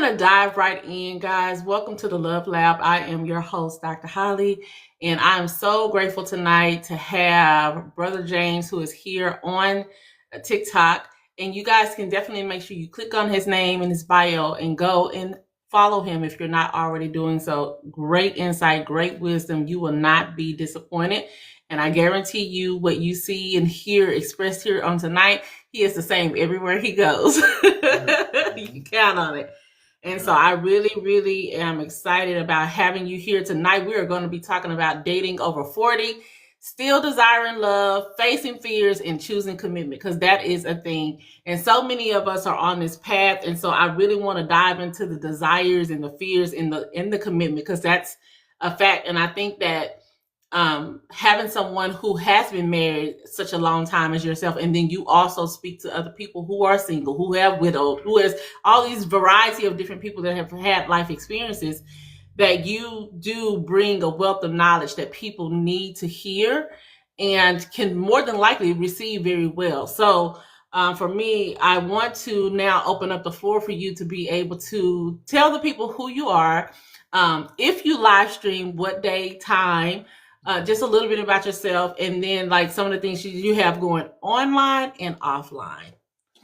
going to dive right in, guys. Welcome to the Love Lab. I am your host, Dr. Hollie, and I'm so grateful tonight to have Brother James, who is here on TikTok. And you guys can definitely make sure you click on his name in his bio and go and follow him if you're not already doing so. Great insight, great wisdom. You will not be disappointed. And I guarantee you what you see and hear expressed here on tonight, he is the same everywhere he goes. You can count on it. And so I really, really am excited about having you here tonight. We are going to be talking about dating over 40, still desiring love, facing fears, and choosing commitment, because that is a thing. And so many of us are on this path. And so I really want to dive into the desires and the fears in the commitment, because that's a fact. And I think that having someone who has been married such a long time as yourself, and then you also speak to other people who are single, who have widowed, who has all these variety of different people that have had life experiences, that you do bring a wealth of knowledge that people need to hear and can more than likely receive very well. So for me, I want to now open up the floor for you to be able to tell the people who you are. If you live stream, what day, time, just a little bit about yourself, and then like some of the things you have going online and offline.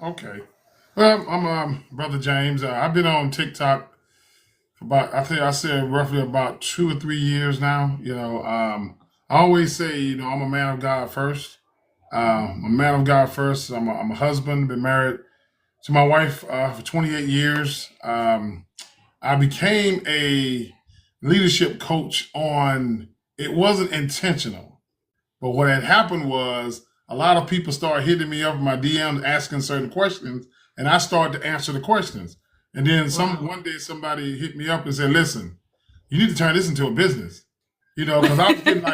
Okay. Well, I'm Brother James. I've been on TikTok for about, I think I said roughly about 2 or 3 years now. I always say, I'm a man of God first. I'm a man of God first. I'm a husband, been married to my wife for 28 years. I became a leadership coach it wasn't intentional, but what had happened was a lot of people started hitting me up in my DMs asking certain questions, and I started to answer the questions. And then one day somebody hit me up and said, "Listen, you need to turn this into a business." Because I was getting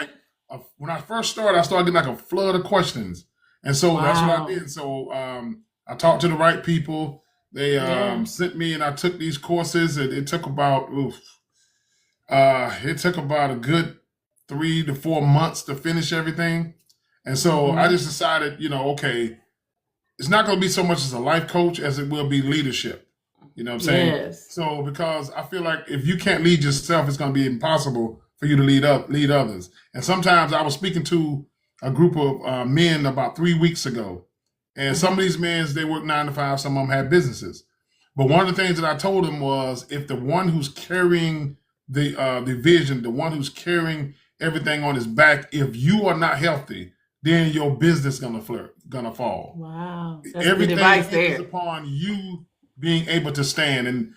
when I first started, I started getting like a flood of questions. And so that's what I did. So I talked to the right people. They sent me, and I took these courses. It took about a good 3 to 4 months to finish everything. And so I just decided, okay, it's not going to be so much as a life coach as it will be leadership. You know what I'm saying? Yes. So because I feel like if you can't lead yourself, it's going to be impossible for you to lead others. And sometimes I was speaking to a group of men about 3 weeks ago, and some of these men, they work 9 to 5. Some of them had businesses. But one of the things that I told them was, if the one who's carrying the vision, the one who's carrying everything on his back, if you are not healthy, then your business gonna fall. Wow, that's everything good advice there. is upon you being able to stand. And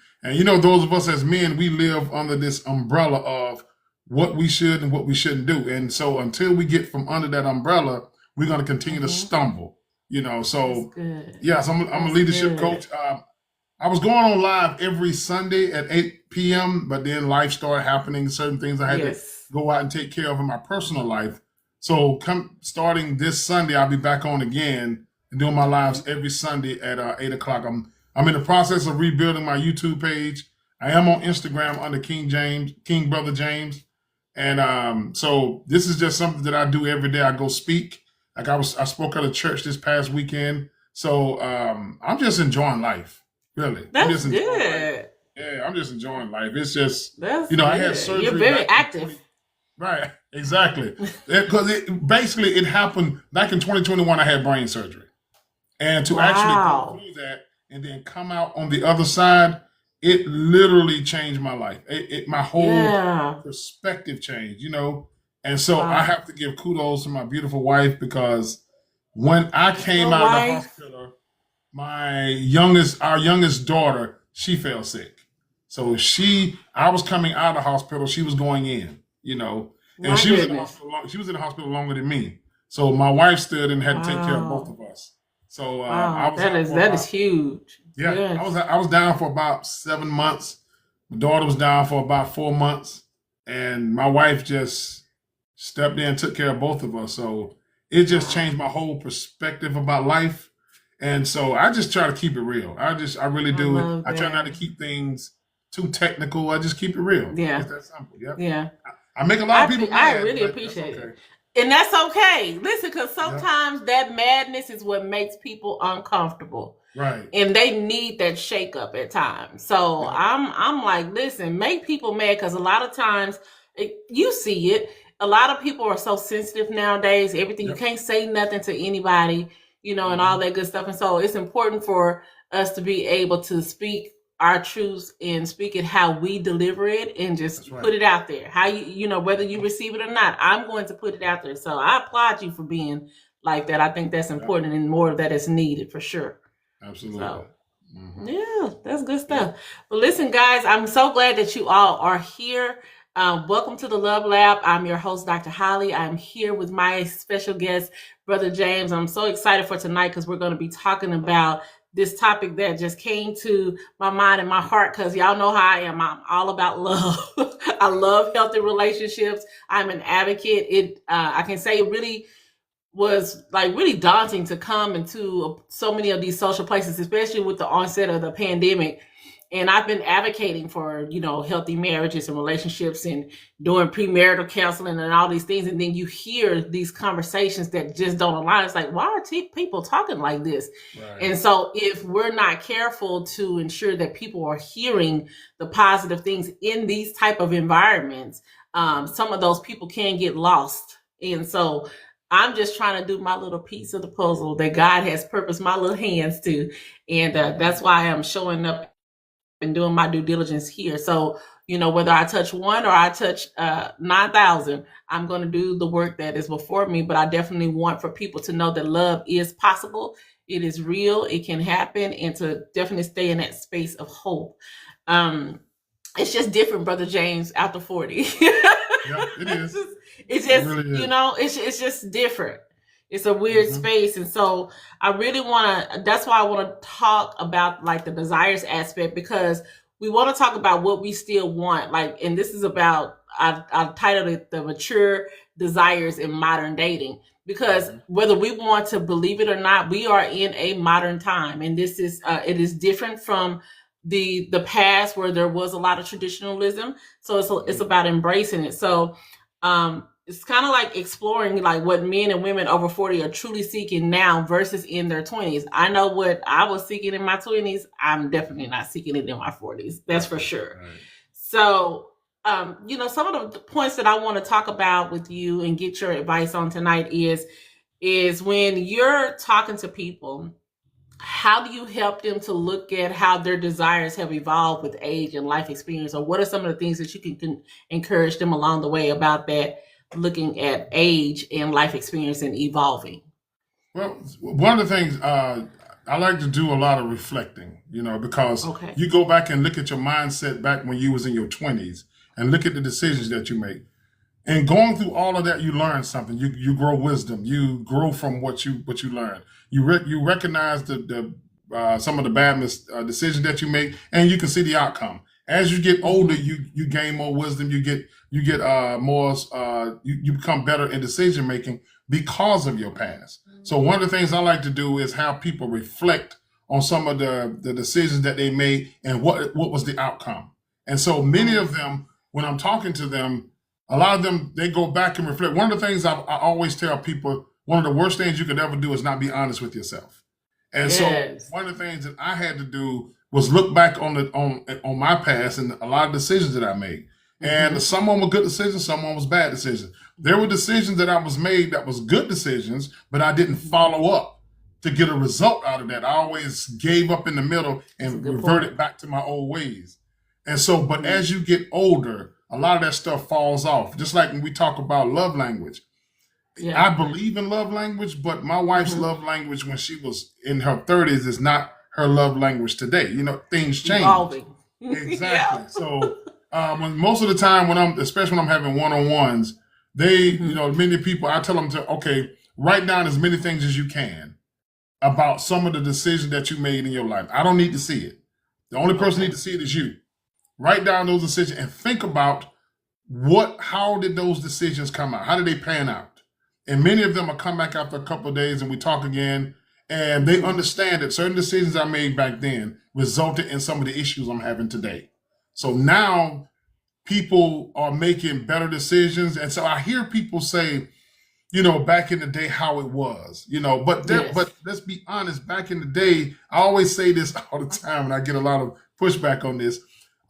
those of us as men, we live under this umbrella of what we should and what we shouldn't do. And so until we get from under that umbrella, we're gonna continue to stumble. So yes, I'm a leadership coach. I was going on live every Sunday at 8 p.m., but then life started happening. Certain things I had to go out and take care of in my personal life. So starting this Sunday, I'll be back on again and doing my lives every Sunday at 8 o'clock. I'm in the process of rebuilding my YouTube page. I am on Instagram under King Brother James. And so this is just something that I do every day. I go speak. Like I spoke at a church this past weekend. So I'm just enjoying life. Really. That's good. Yeah, I'm just enjoying life. It's just, that's good. I had surgery. You're very active. Right, exactly. Because it happened back in 2021. I had brain surgery. And to actually go through that and then come out on the other side, it literally changed my life. My whole perspective changed, And so I have to give kudos to my beautiful wife, because when I came out of the hospital, our youngest daughter, she fell sick. So I was coming out of the hospital, she was going in, and she was in the hospital longer than me. So my wife stood and had to take care of both of us. So that is huge. Yeah, yes. I was down for about 7 months. My daughter was down for about 4 months, and my wife just stepped in and took care of both of us. So it just changed my whole perspective about life. And so I just try to keep it real. I really do. I try not to keep things too technical. I just keep it real. Yeah. It's that simple. Yep. Yeah. I make a lot of people mad. I really appreciate it. And that's okay. Listen, because sometimes that madness is what makes people uncomfortable. Right. and they need that shake up at times. So Yep. I'm like, listen, make people mad, because a lot of times you see it. A lot of people are so sensitive nowadays. Everything, you Yep. can't say nothing to anybody, and all Hmm. that good stuff. And so it's important for us to be able to speak our truths and speak it how we deliver it, and That's just right. put it out there. How whether you receive it or not, I'm going to put it out there. So I applaud you for being like that. I think that's Yep. important, and more of that is needed for sure. Absolutely. So Hmm. yeah, that's good Yep. stuff. But listen, guys, I'm so glad that you all are here. Welcome to the Love Lab. I'm your host, Dr. Holly. I'm here with my special guest, Brother James. I'm so excited for tonight because we're going to be talking about this topic that just came to my mind and my heart, because y'all know how I am. I'm all about love. I love healthy relationships. I'm an advocate. I can say it really was like really daunting to come into so many of these social places, especially with the onset of the pandemic. And I've been advocating for, healthy marriages and relationships, and doing premarital counseling and all these things. And then you hear these conversations that just don't align. It's like, why are people talking like this? Right. And so if we're not careful to ensure that people are hearing the positive things in these type of environments, some of those people can get lost. And so I'm just trying to do my little piece of the puzzle that God has purposed my little hands to. And that's why I'm showing up and doing my due diligence here. So, whether I touch one or I touch 9,000, I'm going to do the work that is before me. But I definitely want for people to know that love is possible. It is real. It can happen. And to definitely stay in that space of hope. It's just different, Brother James, after 40. Yeah, it is. It's It just, really is. it's just different. It's a weird space. And so I really want to, that's why I want to talk about like the desires aspect, because we want to talk about what we still want. Like, and this is about, I titled it The Mature Desires in Modern Dating, because whether we want to believe it or not, we are in a modern time. And this is, it is different from the past, where there was a lot of traditionalism. So it's about embracing it. So, it's kind of like exploring like what men and women over 40 are truly seeking now versus in their 20s. I know what I was seeking in my 20s. I'm definitely not seeking it in my 40s. That's for sure. Right. So, some of the points that I want to talk about with you and get your advice on tonight is when you're talking to people, how do you help them to look at how their desires have evolved with age and life experience? Or what are some of the things that you can encourage them along the way about that, looking at age and life experience and evolving? Well, one of the things I like to do a lot of reflecting, because Okay. you go back and look at your mindset back when you was in your 20s and look at the decisions that you make. And going through all of that, you learn something. You grow wisdom. You grow from what you learn. You recognize the some of the bad decisions that you make, and you can see the outcome. As you get older, you gain more wisdom. You get more. You become better in decision making because of your past. So one of the things I like to do is have people reflect on some of the decisions that they made and what was the outcome. And so many of them, when I'm talking to them, a lot of them, they go back and reflect. One of the things I always tell people, one of the worst things you could ever do is not be honest with yourself. And Yes. so one of the things that I had to do was look back on my past and a lot of decisions that I made. And some of them were good decisions, some of them was bad decisions. There were decisions that I was made that was good decisions, but I didn't follow up to get a result out of that. I always gave up in the middle and reverted back to my old ways. And so, but as you get older, a lot of that stuff falls off. Just like when we talk about love language. Yeah. I believe in love language, but my wife's love language when she was in her 30s is not her love language today. Things change. Evolving. Exactly. So when most of the time especially when I'm having one-on-ones, many people, I tell them okay, write down as many things as you can about some of the decisions that you made in your life. I don't need to see it. The only person need to see it is you. Write down those decisions and think about how did those decisions come out? How did they pan out? And many of them will come back after a couple of days and we talk again, and they understand that certain decisions I made back then resulted in some of the issues I'm having today. So now people are making better decisions. And so I hear people say, back in the day how it was, but Yes. let's be honest, back in the day, I always say this all the time and I get a lot of pushback on this.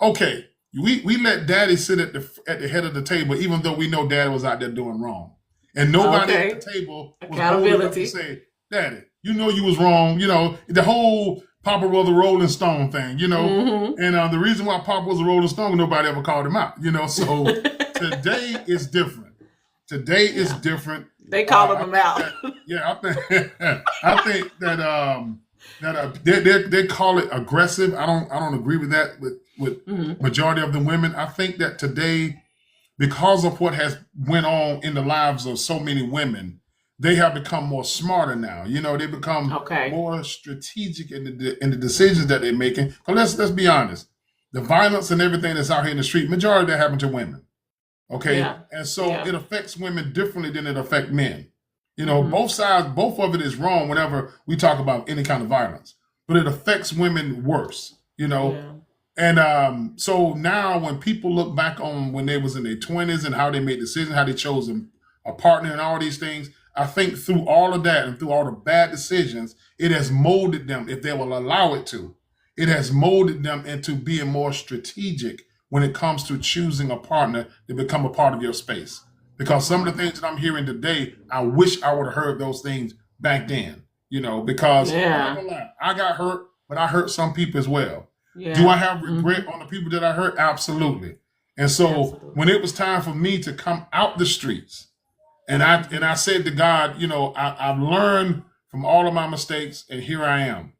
Okay, we let daddy sit at the head of the table, even though we know daddy was out there doing wrong. And nobody at Okay. the table was bold enough to Accountability. say, Daddy, you was wrong, the whole Papa was a Rolling Stone thing, Mm-hmm. and the reason why Papa was a Rolling Stone, nobody ever called him out, so today is different. Today is Yeah. different. They calling I them think out. that, yeah, I think that they call it aggressive. I don't agree with that with Mm-hmm. majority of the women. I think that today, because of what has went on in the lives of so many women, they have become more smarter now. They become Okay. more strategic in the decisions that they're making. Because let's be honest, the violence and everything that's out here in the street, majority of that happen to women. Okay, Yeah. and so Yeah. it affects women differently than it affects men. Mm-hmm. Both sides, both of it is wrong whenever we talk about any kind of violence, but it affects women worse. Yeah. And so now when people look back on when they was in their 20s and how they made decisions, how they chose a partner and all these things, I think through all of that and through all the bad decisions, it has molded them, if they will allow it to. It has molded them into being more strategic when it comes to choosing a partner to become a part of your space. Because some of the things that I'm hearing today, I wish I would have heard those things back then, because I'm not Yeah. gonna lie, I got hurt, but I hurt some people as well. Yeah. Do I have Mm-hmm. regret on the people that I hurt? Absolutely. And so Absolutely. when it was time for me to come out the streets, and I said to God, I've learned from all of my mistakes, and here I am.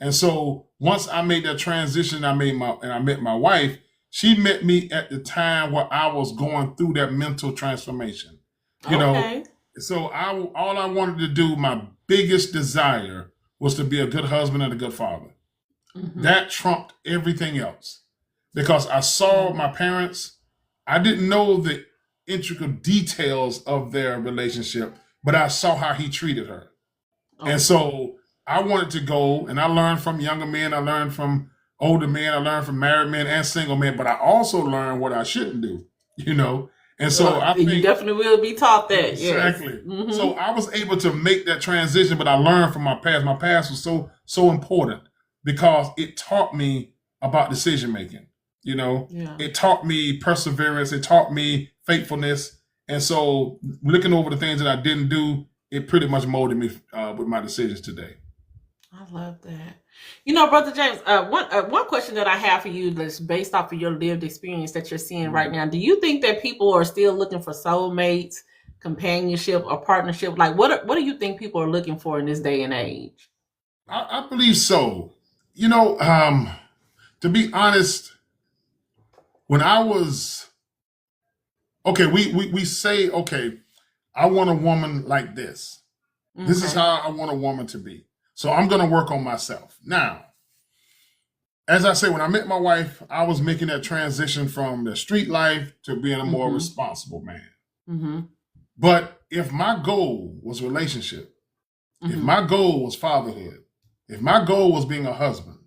And so once I made that transition, I met my wife. She met me at the time where I was going through that mental transformation. Okay. So all I wanted to do, my biggest desire was to be a good husband and a good father. Mm-hmm. That trumped everything else because I saw my parents. I didn't know the intricate details of their relationship, but I saw how he treated her. Okay. And so I wanted to go, and I learned from younger men, I learned from older men, I learned from married men and single men, but I also learned what I shouldn't do, And so I think you definitely will be taught that. exactly. Yes. Mm-hmm. So I was able to make that transition, but I learned from my past. My past was so important because it taught me about decision making. Yeah. It taught me perseverance. It taught me faithfulness. And so looking over the things that I didn't do, it pretty much molded me with my decisions today. I love that. Brother James, one question that I have for you that's based off of your lived experience that you're seeing right now. Do you think that people are still looking for soulmates, companionship, or partnership? Like, what do you think people are looking for in this day and age? I believe so. To be honest, when I was okay, we say, okay, I want a woman like this. Okay. This is how I want a woman to be. So I'm going to work on myself. Now, as I say, when I met my wife, I was making that transition from the street life to being a more responsible man. Mm-hmm. But if my goal was relationship, if my goal was fatherhood, if my goal was being a husband,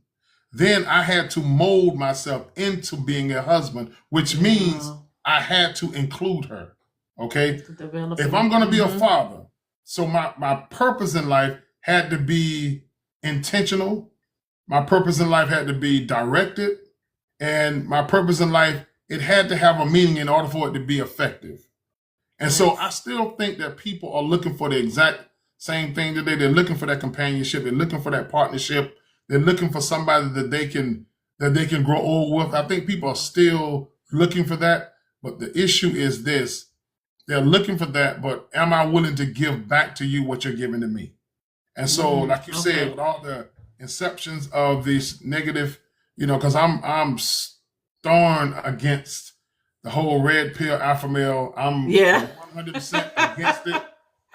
then I had to mold myself into being a husband, which means I had to include her. Okay? If I'm going to be a father, so my purpose in life had to be intentional. My purpose in life had to be directed. And my purpose in life, it had to have a meaning in order for it to be effective. And so I still think that people are looking for the exact same thing today. They're looking for that companionship. They're looking for that partnership. They're looking for somebody that they can grow old with. I think people are still looking for that. But the issue is this. They're looking for that, but am I willing to give back to you what you're giving to me? And so, like you said, with all the inceptions of these negative, because I'm stern against the whole red pill alpha male. I'm 100% against it.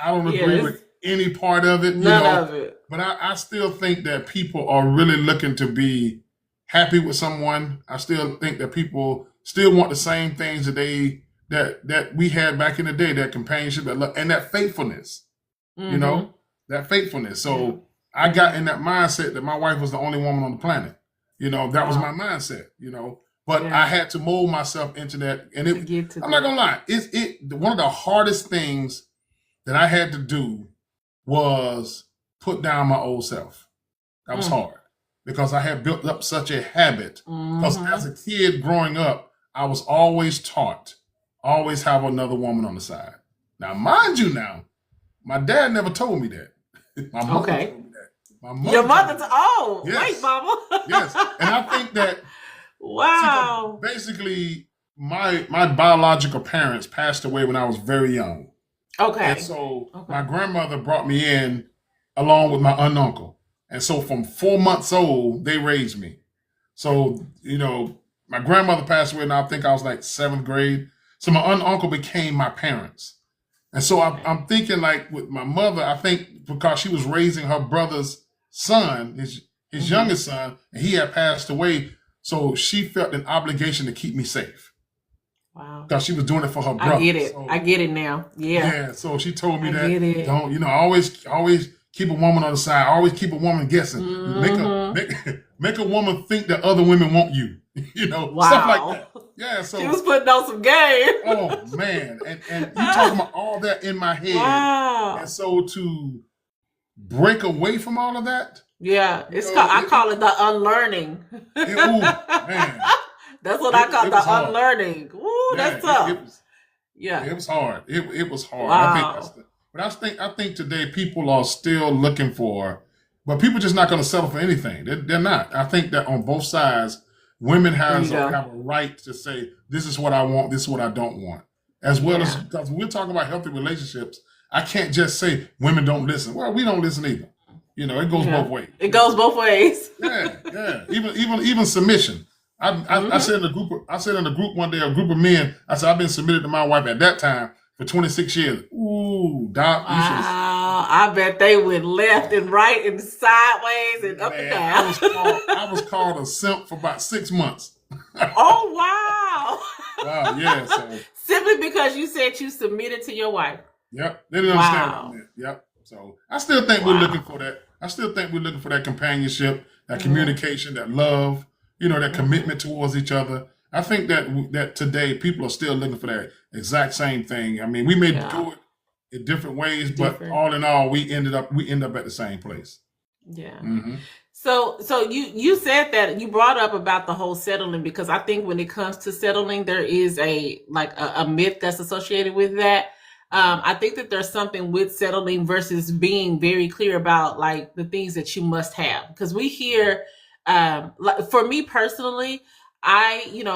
I don't agree with any part of it. None of it. But I still think that people are really looking to be happy with someone. I still think that people still want the same things that we had back in the day, that companionship, and that faithfulness, that faithfulness. So I got in that mindset that my wife was the only woman on the planet. That was my mindset, but I had to mold myself into that. And I'm not gonna lie, it's one of the hardest things that I had to do was put down my old self. That was hard because I had built up such a habit. Because as a kid growing up, I was always taught, always have another woman on the side. Now, mind you now, my dad never told me that. My mother told me that. My mother Your mother told me that. oh, Yes. wait, mama. Yes. And I think that wow. basically my biological parents passed away when I was very young. Okay. And so my grandmother brought me in along with my aunt and uncle. And so from 4 months old, they raised me. So, you know, my grandmother passed away and I think I was like 7th grade. So my aunt and uncle became my parents. And so I'm thinking like with my mother, I think because she was raising her brother's son, his youngest son, and he had passed away. So she felt an obligation to keep me safe. Wow. Because she was doing it for her brother. I get it. So, I get it now. Yeah. Yeah. So she told me I get it. don't, you know, always keep a woman on the side. Always keep a woman guessing. Make a woman think that other women want you. You know, stuff like that. Yeah. So she was putting on some game. Oh man. And you talking about all that in my head. Wow. And so to break away from all of that. Yeah. I call it the unlearning. Ooh, man. That's what I call the unlearning. Ooh, that's tough. It was hard. It was hard. Wow. I think today people are still looking for, but people just not going to settle for anything. They're not. I think that on both sides, women have a right to say, this is what I want, this is what I don't want. As well as, because we're talking about healthy relationships, I can't just say women don't listen. Well, we don't listen either. You know, it goes both ways. It goes both ways. Yeah. Even submission. I said in a group one day, a group of men, I said, I've been submitted to my wife at that time for 26 years. Ooh, Doc, you should have. I bet they went left and right and sideways and up and down. I was called a simp for about 6 months. Oh, wow. Wow, yeah. So simply because you said you submitted to your wife. Yep. They didn't understand what I meant. Yep. So I still think we're looking for that. I still think we're looking for that companionship, that communication, that love, you know, that commitment towards each other. I think that today people are still looking for that exact same thing. I mean, we may do it in different ways, but all in all, we end up at the same place. Yeah. Mm-hmm. So you said that you brought up about the whole settling, because I think when it comes to settling, there is a myth that's associated with that. I think that there's something with settling versus being very clear about like the things that you must have, because we hear, like for me personally, I didn't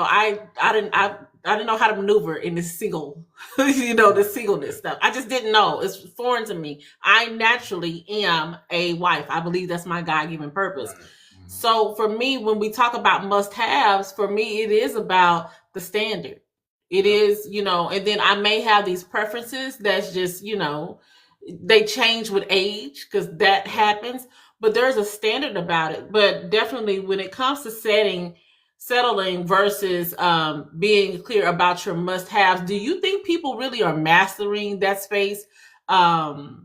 know how to maneuver in this single, the singleness stuff. I just didn't know. It's foreign to me. I naturally am a wife. I believe that's my God-given purpose. Right. Mm-hmm. So for me, when we talk about must-haves, for me, it is about the standard. It is, and then I may have these preferences that's just, they change with age, because that happens, but there's a standard about it. But definitely when it comes to settling versus being clear about your must-haves, do you think people really are mastering that space of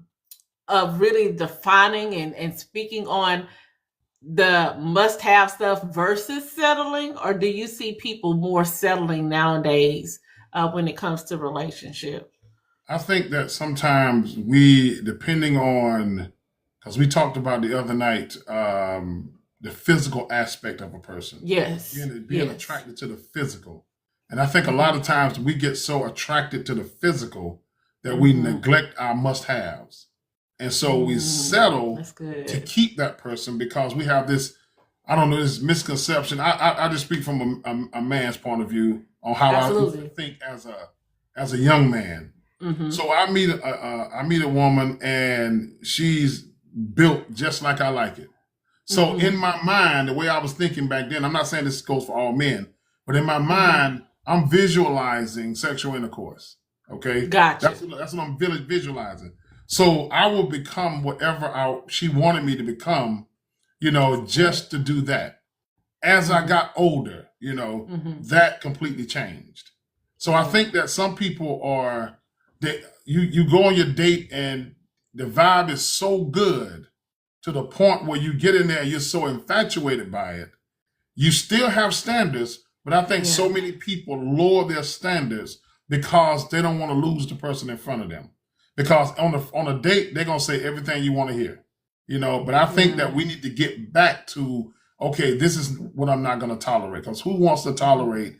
really defining and speaking on the must-have stuff versus settling? Or do you see people more settling nowadays when it comes to relationship? I think that sometimes depending on, because we talked about the other night, the physical aspect of a person. Yes. Being attracted to the physical. And I think a lot of times we get so attracted to the physical that we neglect our must-haves. And so we settle to keep that person because we have this, this misconception. I just speak from a man's point of view on how I think as a young man. Mm-hmm. So I meet a woman and she's built just like I like it. So in my mind, the way I was thinking back then, I'm not saying this goes for all men, but in my mind, I'm visualizing sexual intercourse. Okay? Gotcha. That's what I'm visualizing. So I will become whatever she wanted me to become, just to do that. As I got older, that completely changed. So I think that some people you go on your date and the vibe is so good to the point where you get in there and you're so infatuated by it. You still have standards, but I think so many people lower their standards because they don't want to lose the person in front of them. because on a date they're gonna say everything you want to hear, But I think that we need to get back to, okay, this is what I'm not gonna tolerate. Because who wants to tolerate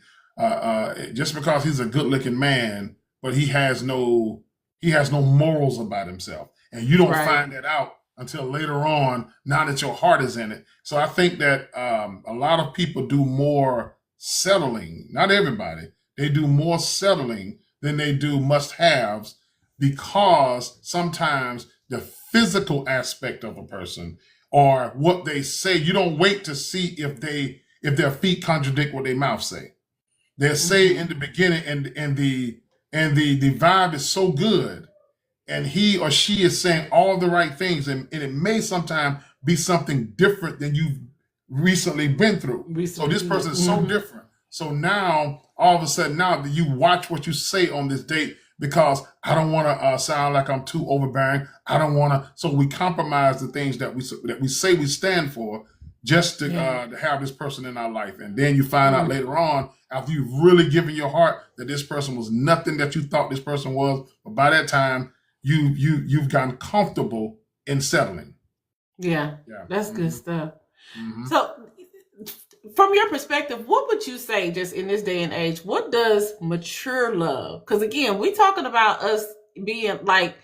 just because he's a good looking man, but he has no morals about himself, and you don't find that out until later on, now that your heart is in it. So I think that a lot of people do more settling. Not everybody. They do more settling than they do must-haves, because sometimes the physical aspect of a person or what they say, you don't wait to see if their feet contradict what their mouth say. They say in the beginning, and the vibe is so good, and he or she is saying all the right things, and it may sometimes be something different than you've recently been through. So this person is so different. So now, all of a sudden, now you watch what you say on this date, because I don't want to sound like I'm too overbearing. I don't want to. So we compromise the things that we say we stand for, just to have this person in our life. And then you find out later on, after you've really given your heart, that this person was nothing that you thought this person was. But by that time, you've gotten comfortable in settling. Yeah. That's good stuff. So from your perspective, what would you say, just in this day and age, what does mature love? Because again, we're talking about us being like,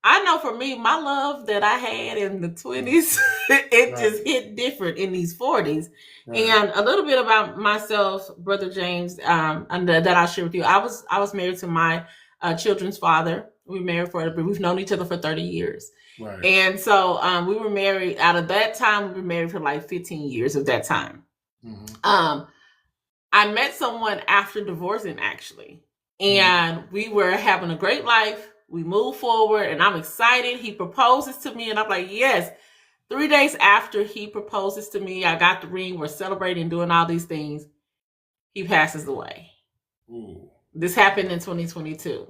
I know for me, my love that I had in the 20s, it just hit different in these 40s. And a little bit about myself, Brother James, and that I'll share with you. I was married to my children's father. We were married we've known each other for 30 years. And so we were married, out of that time, we were married for like 15 years of that time. I met someone after divorcing, actually. And we were having a great life. We moved forward, and I'm excited. He proposes to me, and I'm like, yes. 3 days after he proposes to me, I got the ring. We're celebrating, doing all these things. He passes away. This happened in 2022.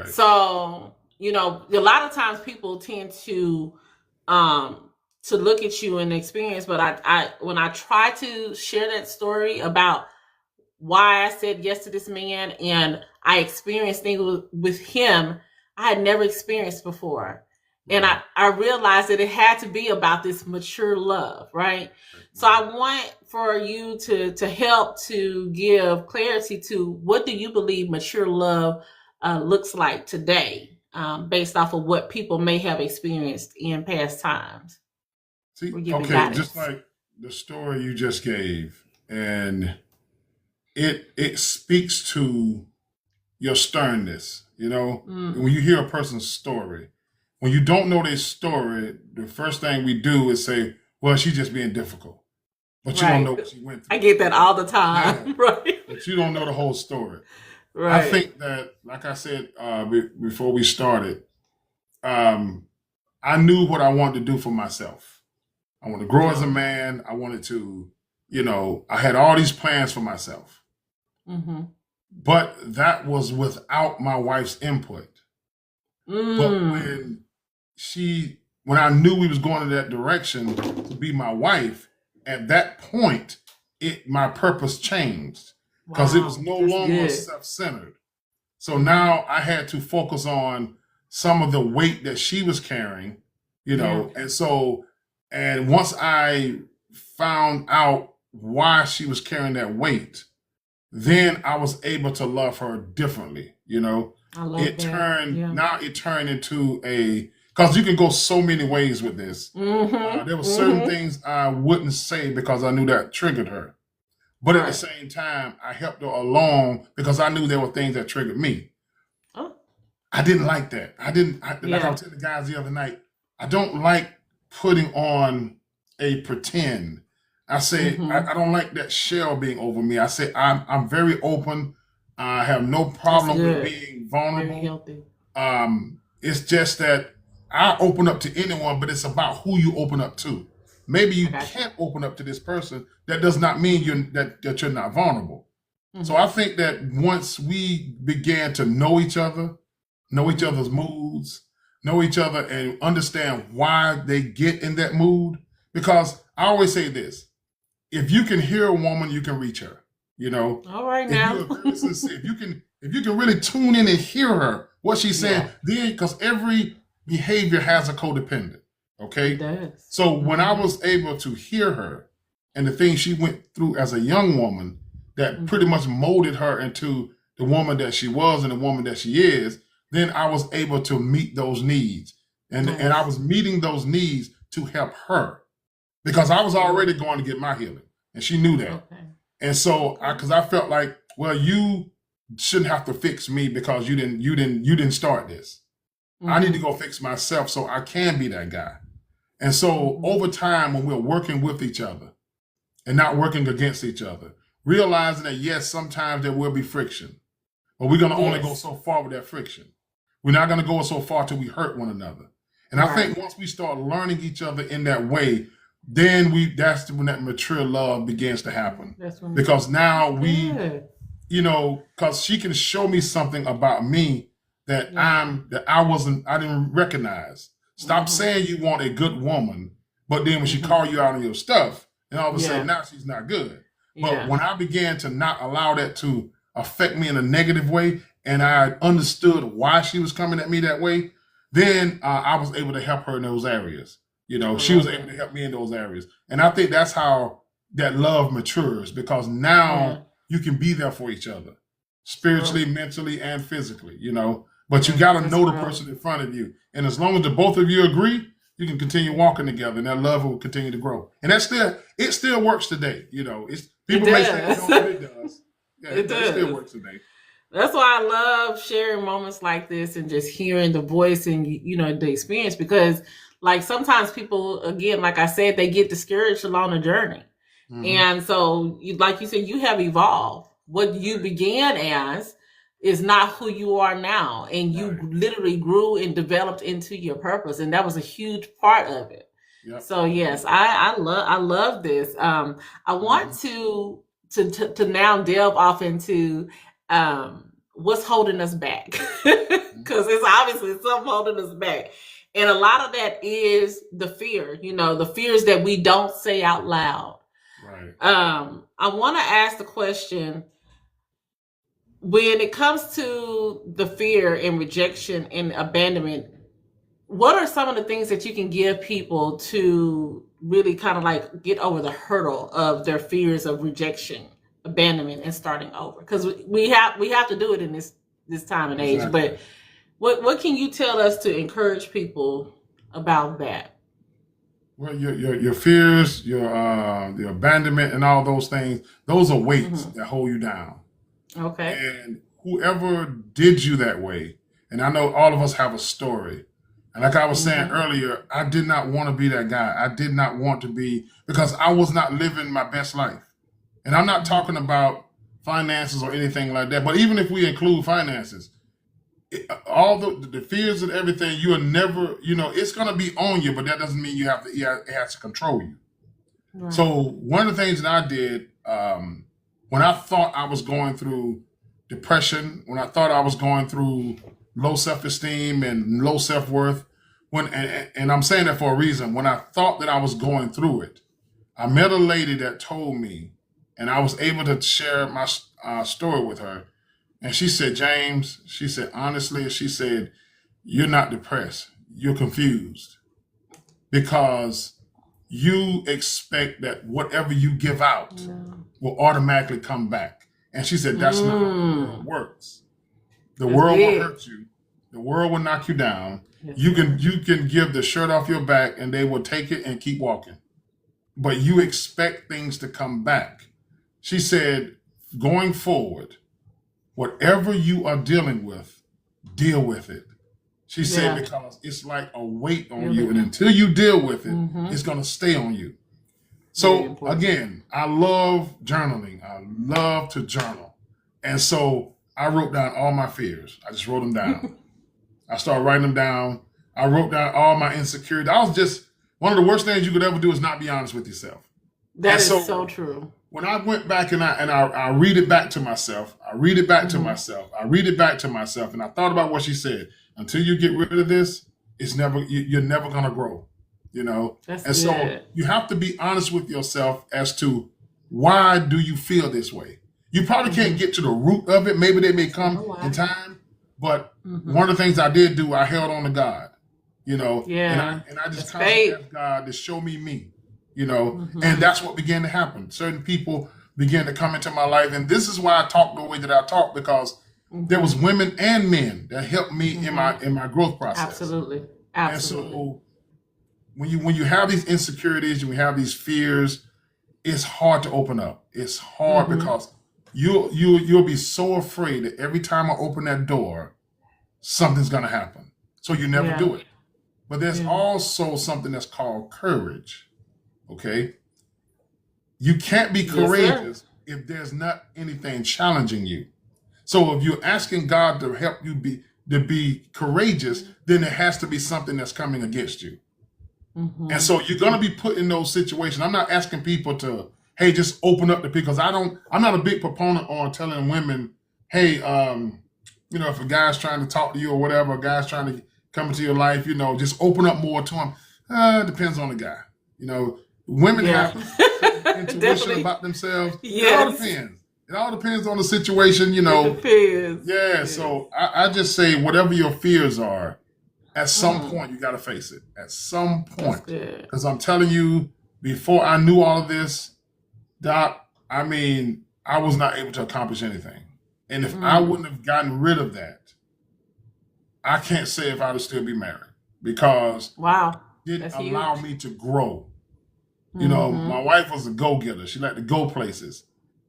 So, a lot of times people tend to look at you and experience, but I when I try to share that story about why I said yes to this man, and I experienced things with him I had never experienced before. And I realized that it had to be about this mature love, right? So I want for you to help to give clarity to, what do you believe mature love looks like today, based off of what people may have experienced in past times? See, okay, just like the story you just gave, and it speaks to your sternness. When you hear a person's story, when you don't know their story, the first thing we do is say, well, she's just being difficult. But you don't know what she went through. I get that all the time. Right. But you don't know the whole story. I think that, like I said before we started, I knew what I wanted to do for myself. I wanted to grow as a man. I wanted to, I had all these plans for myself. But that was without my wife's input. But when I knew we was going in that direction to be my wife, at that point, my purpose changed, because it was no longer self-centered. So now I had to focus on some of the weight that she was carrying, and once I found out why she was carrying that weight, then I was able to love her differently. I love it that. Now it turned into because you can go so many ways with this. There were certain things I wouldn't say because I knew that triggered her. But at the same time, I helped her along because I knew there were things that triggered me. I didn't like that. Like I was telling the guys the other night, I don't like putting on a pretend. I say, I don't like that shell being over me. I say, I'm very open. I have no problem with being vulnerable. It's just that I open up to anyone, but it's about who you open up to. Maybe you can't open up to this person. That does not mean that you're not vulnerable. So I think that once we began to know each other's moods, know each other, and understand why they get in that mood. Because I always say this: if you can hear a woman, you can reach her. All right now. If if you can really tune in and hear her, what she's saying, Yeah. then because every behavior has a codependent. Okay. It does. So when I was able to hear her and the things she went through as a young woman that pretty much molded her into the woman that she was and the woman that she is, then I was able to meet those needs. And I was meeting those needs to help her because I was already going to get my healing and she knew that. Okay. And so because I felt like, well, you shouldn't have to fix me because you didn't start this. I need to go fix myself so I can be that guy. And so over time, when we're working with each other and not working against each other, realizing that, yes, sometimes there will be friction, but we're going to only go so far with that friction. We're not going to go so far till we hurt one another. And I think once we start learning each other in that way, then that's when that mature love begins to happen. Because now we, because she can show me something about me that I didn't recognize. Stop saying you want a good woman, but then when she call you out on your stuff, and all of a sudden now she's not good. But when I began to not allow that to affect me in a negative way, and I understood why she was coming at me that way, then I was able to help her in those areas. She was able to help me in those areas. And I think that's how that love matures, because now you can be there for each other, spiritually, mentally, and physically, But you got to know the person in front of you. And as long as the both of you agree, you can continue walking together, and that love will continue to grow. And it still works today. People may say, but it does. Yeah, it still works today. That's why I love sharing moments like this and just hearing the voice and, the experience, because like sometimes people, again, like I said, they get discouraged along the journey. And so like you said, you have evolved. What you began as is not who you are now. And you literally grew and developed into your purpose. And that was a huge part of it. Yep. So yes, I love this. I want to now delve off into what's holding us back, because it's obviously something holding us back. And a lot of that is the fear, the fears that we don't say out loud. Right. I want to ask the question, when it comes to the fear and rejection and abandonment, what are some of the things that you can give people to really kind of like get over the hurdle of their fears of rejection, abandonment, and starting over? Because we have to do it in this time and age. But what can you tell us to encourage people about that? Well, your fears, your abandonment, and all those things, those are weights that hold you down. Okay. And whoever did you that way, and I know all of us have a story. And like I was saying earlier, I did not want to be that guy. I did not want to be, because I was not living my best life. And I'm not talking about finances or anything like that. But even if we include finances, all the fears and everything, you are never, it's going to be on you, but that doesn't mean it has to control you. Right. So one of the things that I did, when I thought I was going through depression, when I thought I was going through low self-esteem and low self-worth, and I'm saying that for a reason, when I thought that I was going through it, I met a lady that told me, and I was able to share my story with her. And she said, James, she said, honestly, she said, you're not depressed. You're confused, because you expect that whatever you give out will automatically come back. And she said, that's not how the world works. The world will hurt you. The world will knock you down. Yes, you can give the shirt off your back and they will take it and keep walking. But you expect things to come back. She said, going forward, whatever you are dealing with, deal with it. She said, because it's like a weight on you. And until you deal with it, it's going to stay on you. So again, I love journaling. I love to journal. And so I wrote down all my fears. I just wrote them down. I started writing them down. I wrote down all my insecurities. I was just, one of the worst things you could ever do is not be honest with yourself. That is so true. When I went back and I read it back to myself, I read it back to myself, and I thought about what she said. Until you get rid of this, you're never going to grow, That's and good. So you have to be honest with yourself as to why do you feel this way. You probably can't get to the root of it. Maybe they may come in time, but one of the things I did do, I held on to God, and I just constantly asked God to show me, and that's what began to happen. Certain people began to come into my life, and this is why I talk the way that I talk, because there was women and men that helped me in my growth process. Absolutely. And so when you have these insecurities and we have these fears, it's hard to open up. It's hard because you'll be so afraid that every time I open that door, something's gonna happen. So you never do it. But there's also something that's called courage. Okay? You can't be courageous if there's not anything challenging you. So if you're asking God to help you be courageous, then there has to be something that's coming against you. And so you're going to be put in those situations. I'm not asking people to, hey, just open up to people, because I'm not a big proponent on telling women, hey, if a guy's trying to talk to you or whatever, a guy's trying to come into your life, just open up more to him. It depends on the guy. Women have intuition about themselves. It all depends. It all depends on the situation, It depends. Yeah, so I just say whatever your fears are, at some point you got to face it. At some point. Because I'm telling you, before I knew all of this, Doc, I was not able to accomplish anything. And if I wouldn't have gotten rid of that, I can't say if I would still be married, because it didn't allow me to grow. My wife was a go-getter. She liked to go places.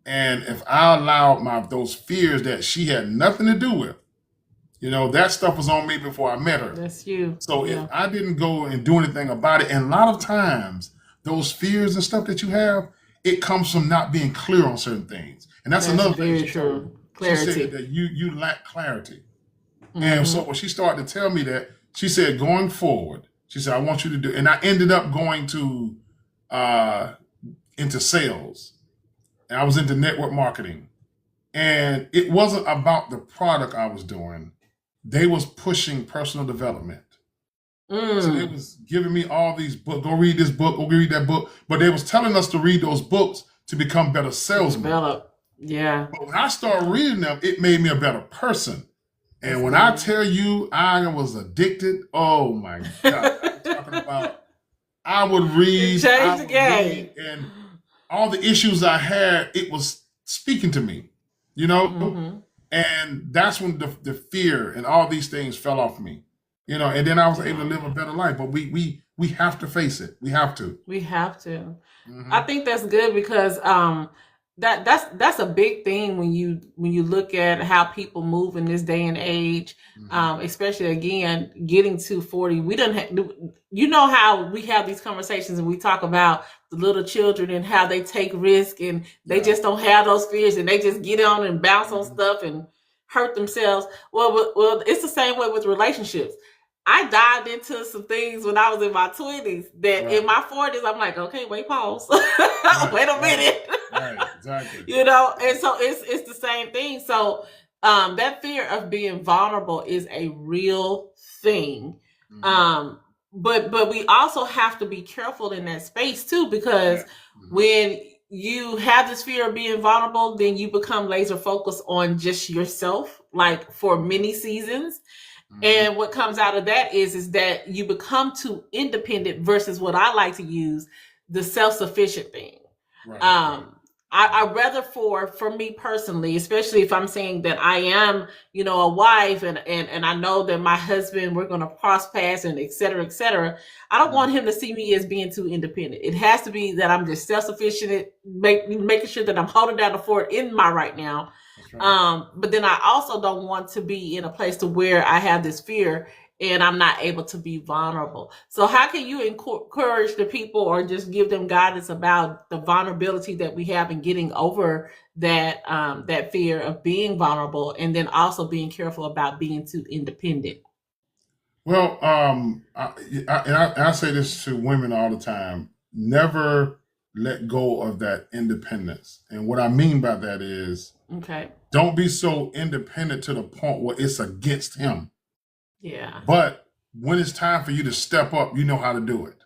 And if I allowed those fears that she had nothing to do with, that stuff was on me before I met her. That's you. So if I didn't go and do anything about it, and a lot of times those fears and stuff that you have, it comes from not being clear on certain things. And that's another thing she told me. Clarity. She said that you lack clarity. And so when she started to tell me that, she said, going forward, she said, I want you to do, and I ended up going to into sales. And I was into network marketing. And it wasn't about the product I was doing. They was pushing personal development. So they was giving me all these books. Go read this book, go read that book. But they was telling us to read those books to become better salesmen. Yeah. But when I started reading them, it made me a better person. And when I tell you I was addicted, oh my God. I'm talking about, I would read. It changed the game. And all the issues I had, it was speaking to me, And that's when the fear and all these things fell off me, and then I was able to live a better life. But we have to face it. We have to. I think that's good, because that's a big thing when you look at how people move in this day and age, especially again getting to 40. We don't have, how we have these conversations and we talk about the little children and how they take risk and they just don't have those fears and they just get on and bounce on stuff and hurt themselves. Well, it's the same way with relationships. I dived into some things when I was in my 20s that in my 40s, I'm like, okay, wait, pause. Wait a minute. Right, exactly. And so it's the same thing. So that fear of being vulnerable is a real thing. But we also have to be careful in that space too, because when you have this fear of being vulnerable, then you become laser focused on just yourself, like for many seasons. And what comes out of that is that you become too independent versus what I like to use, the self-sufficient thing. I rather for me personally, especially if I'm saying that I am, a wife and I know that my husband, we're going to cross paths and et cetera, I don't want him to see me as being too independent. It has to be that I'm just self-sufficient, making sure that I'm holding down the fort in my right now. But then I also don't want to be in a place to where I have this fear and I'm not able to be vulnerable. So how can you encourage the people or just give them guidance about the vulnerability that we have in getting over that that fear of being vulnerable, and then also being careful about being too independent? Well, I say this to women all the time: never let go of that independence. And what I mean by that is, don't be so independent to the point where it's against him. Yeah. But when it's time for you to step up, you know how to do it.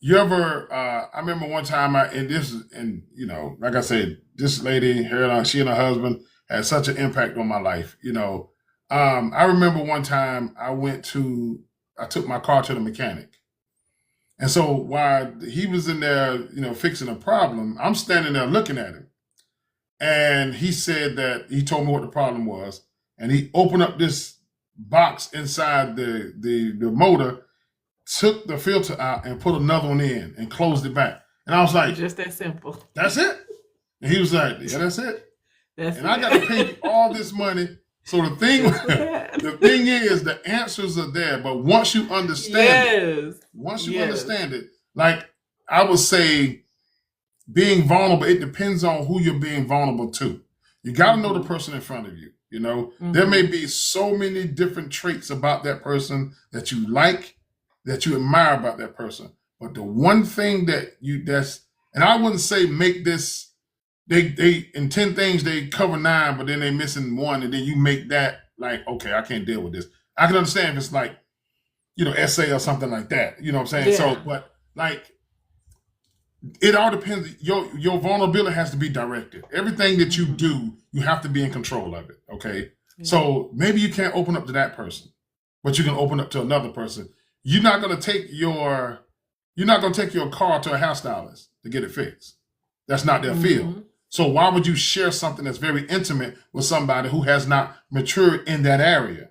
you ever? I remember one time, like I said, this lady, she and her husband had such an impact on my life. I remember one time I took my car to the mechanic, and so while he was in there, fixing a problem, I'm standing there looking at him, and he said that he told me what the problem was, and he opened up this box inside the motor, took the filter out and put another one in and closed it back. And I was like, just that simple. That's it? And he was like, yeah, that's it. And I got to pay you all this money. So the thing is, the answers are there. But once you understand understand it, like I would say, being vulnerable, it depends on who you're being vulnerable to. You got to know the person in front of you. There may be so many different traits about that person that you like, that you admire about that person. But the one thing and I wouldn't say make this, they in 10 things they cover 9, but then they missing 1, and then you make that like, okay, I can't deal with this. I can understand if it's like, essay or something like that. You know what I'm saying? Yeah. So, but like, it all depends. Your vulnerability has to be directed. Everything that you do, you have to be in control of it. Okay. Mm-hmm. So maybe you can't open up to that person, but you can open up to another person. You're not going to take your car to a hairstylist to get it fixed. That's not their field. So why would you share something that's very intimate with somebody who has not matured in that area?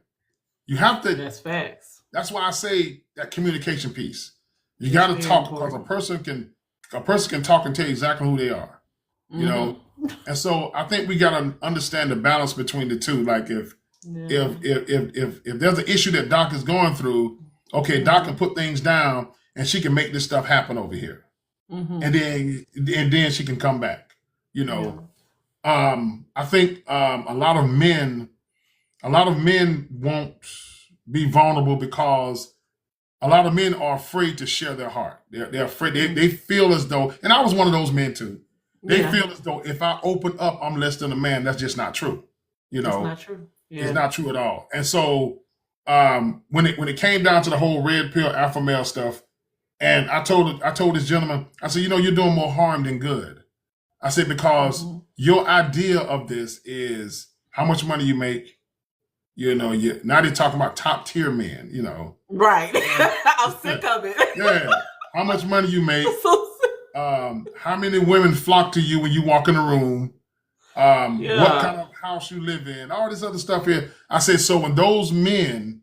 You have to. That's facts. That's why I say that communication piece. You got to talk, because a person can talk and tell you exactly who they are. And so I think we got to understand the balance between the two. Like if there's an issue that Doc is going through, okay, Doc can put things down and she can make this stuff happen over here, and then she can come back. I think a lot of men won't be vulnerable because a lot of men are afraid to share their heart. They're afraid. They feel as though, and I was one of those men too. They feel as though if I open up, I'm less than a man. That's just not true. It's not true. Yeah. It's not true at all. And so when it came down to the whole red pill alpha male stuff, and I told this gentleman, I said, you're doing more harm than good. I said, because your idea of this is how much money you make. Now they're talking about top tier men. Right. I'm sick of it. Yeah. How much money you make. How many women flock to you when you walk in a room? What kind of house you live in? All this other stuff here. I said, so when those men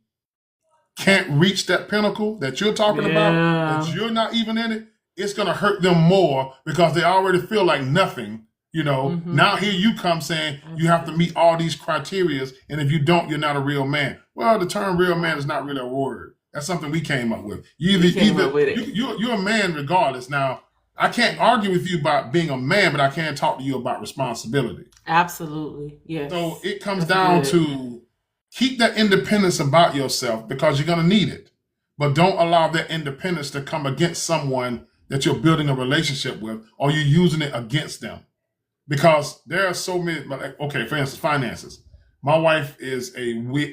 can't reach that pinnacle that you're talking about, that you're not even in it, it's going to hurt them more because they already feel like nothing. Now here you come saying you have to meet all these criteria, and if you don't, you're not a real man. Well, the term real man is not really a word. That's something we came up with. You're a man regardless. Now, I can't argue with you about being a man, but I can talk to you about responsibility. Absolutely. Yes. So it comes down to keep that independence about yourself, because you're going to need it. But don't allow that independence to come against someone that you're building a relationship with, or you're using it against them. Because there are so many, okay, for instance, finances. My wife